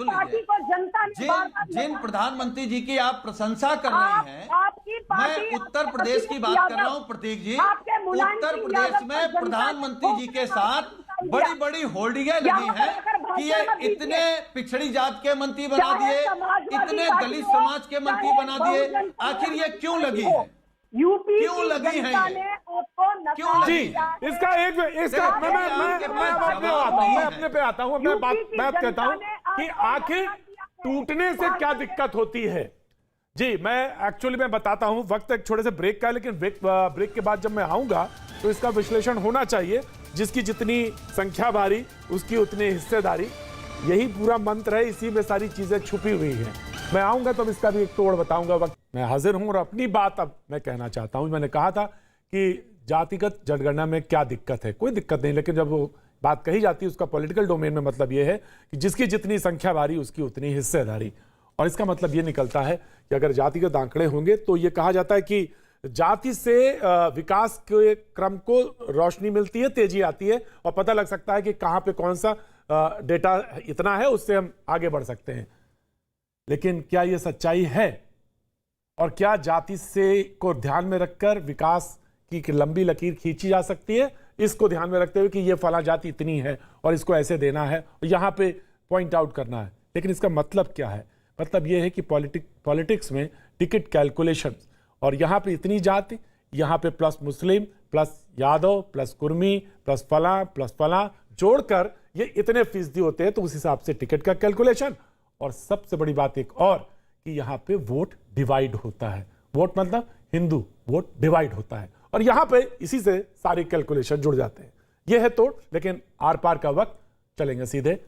Speaker 7: जिन प्रधानमंत्री जी की आप प्रशंसा कर रहे हैं, मैं उत्तर प्रदेश की बात कर रहा हूं प्रतीक जी। उत्तर प्रदेश में प्रधानमंत्री जी के साथ बड़ी बड़ी होर्डिंगें लगी हैं कि ये इतने पिछड़ी जात के मंत्री बना दिए, इतने दलित समाज के मंत्री बना दिए। आखिर ये क्यों लगी है? क्यों लगी है ये? क्यों
Speaker 1: जी इसका मैं अपने पे आता हूं। मैं बात कहता हूं कि आखिर टूटने से क्या दिक्कत होती है। जी मैं बताता हूं। वक्त एक छोटे से ब्रेक का है, लेकिन ब्रेक के बाद जब मैं आऊंगा तो इसका विश्लेषण होना चाहिए। जिसकी जितनी संख्या भारी उसकी उतनी हिस्सेदारी, यही पूरा मंत्र है, इसी में सारी चीजें छुपी हुई हैं। मैं आऊंगा तो इसका भी एक तोड़ बताऊंगा। वक्त मैं हाजिर हूं और अपनी बात अब मैं कहना चाहता हूं। मैंने कहा था कि जातिगत जनगणना में क्या दिक्कत है, कोई दिक्कत नहीं, लेकिन जब वो बात कही जाती है उसका पॉलिटिकल डोमेन में मतलब ये है कि जिसकी जितनी संख्या भारी उसकी उतनी हिस्सेदारी। और इसका मतलब ये निकलता है कि अगर जातिगत आंकड़े होंगे तो ये कहा जाता है कि जाति से विकास के क्रम को रोशनी मिलती है, तेजी आती है और पता लग सकता है कि कहां पे कौन सा डेटा इतना है, उससे हम आगे बढ़ सकते हैं। लेकिन क्या यह सच्चाई है? और क्या जाति से को ध्यान में रखकर विकास इसकी एक लंबी लकीर खींची जा सकती है, इसको ध्यान में रखते हुए कि ये फला जाति इतनी है और इसको ऐसे देना है और यहाँ पे पॉइंट आउट करना है। लेकिन इसका मतलब क्या है? मतलब ये है कि पॉलिटिक्स में टिकट कैलकुलेशन, और यहाँ पे इतनी जाति, यहाँ पे प्लस मुस्लिम plus Yadav plus Kurmi plus फला जोड़कर ये इतने फीसदी होते हैं, तो उस हिसाब से टिकट का कैलकुलेशन। और सबसे बड़ी बात एक और कि यहाँ पे वोट डिवाइड होता है। वोट मतलब हिंदू वोट डिवाइड होता है, और यहाँ पे इसी से सारे कैलकुलेशन जुड़ जाते हैं। यह है तोड़। लेकिन आर पार का वक्त, चलेंगे सीधे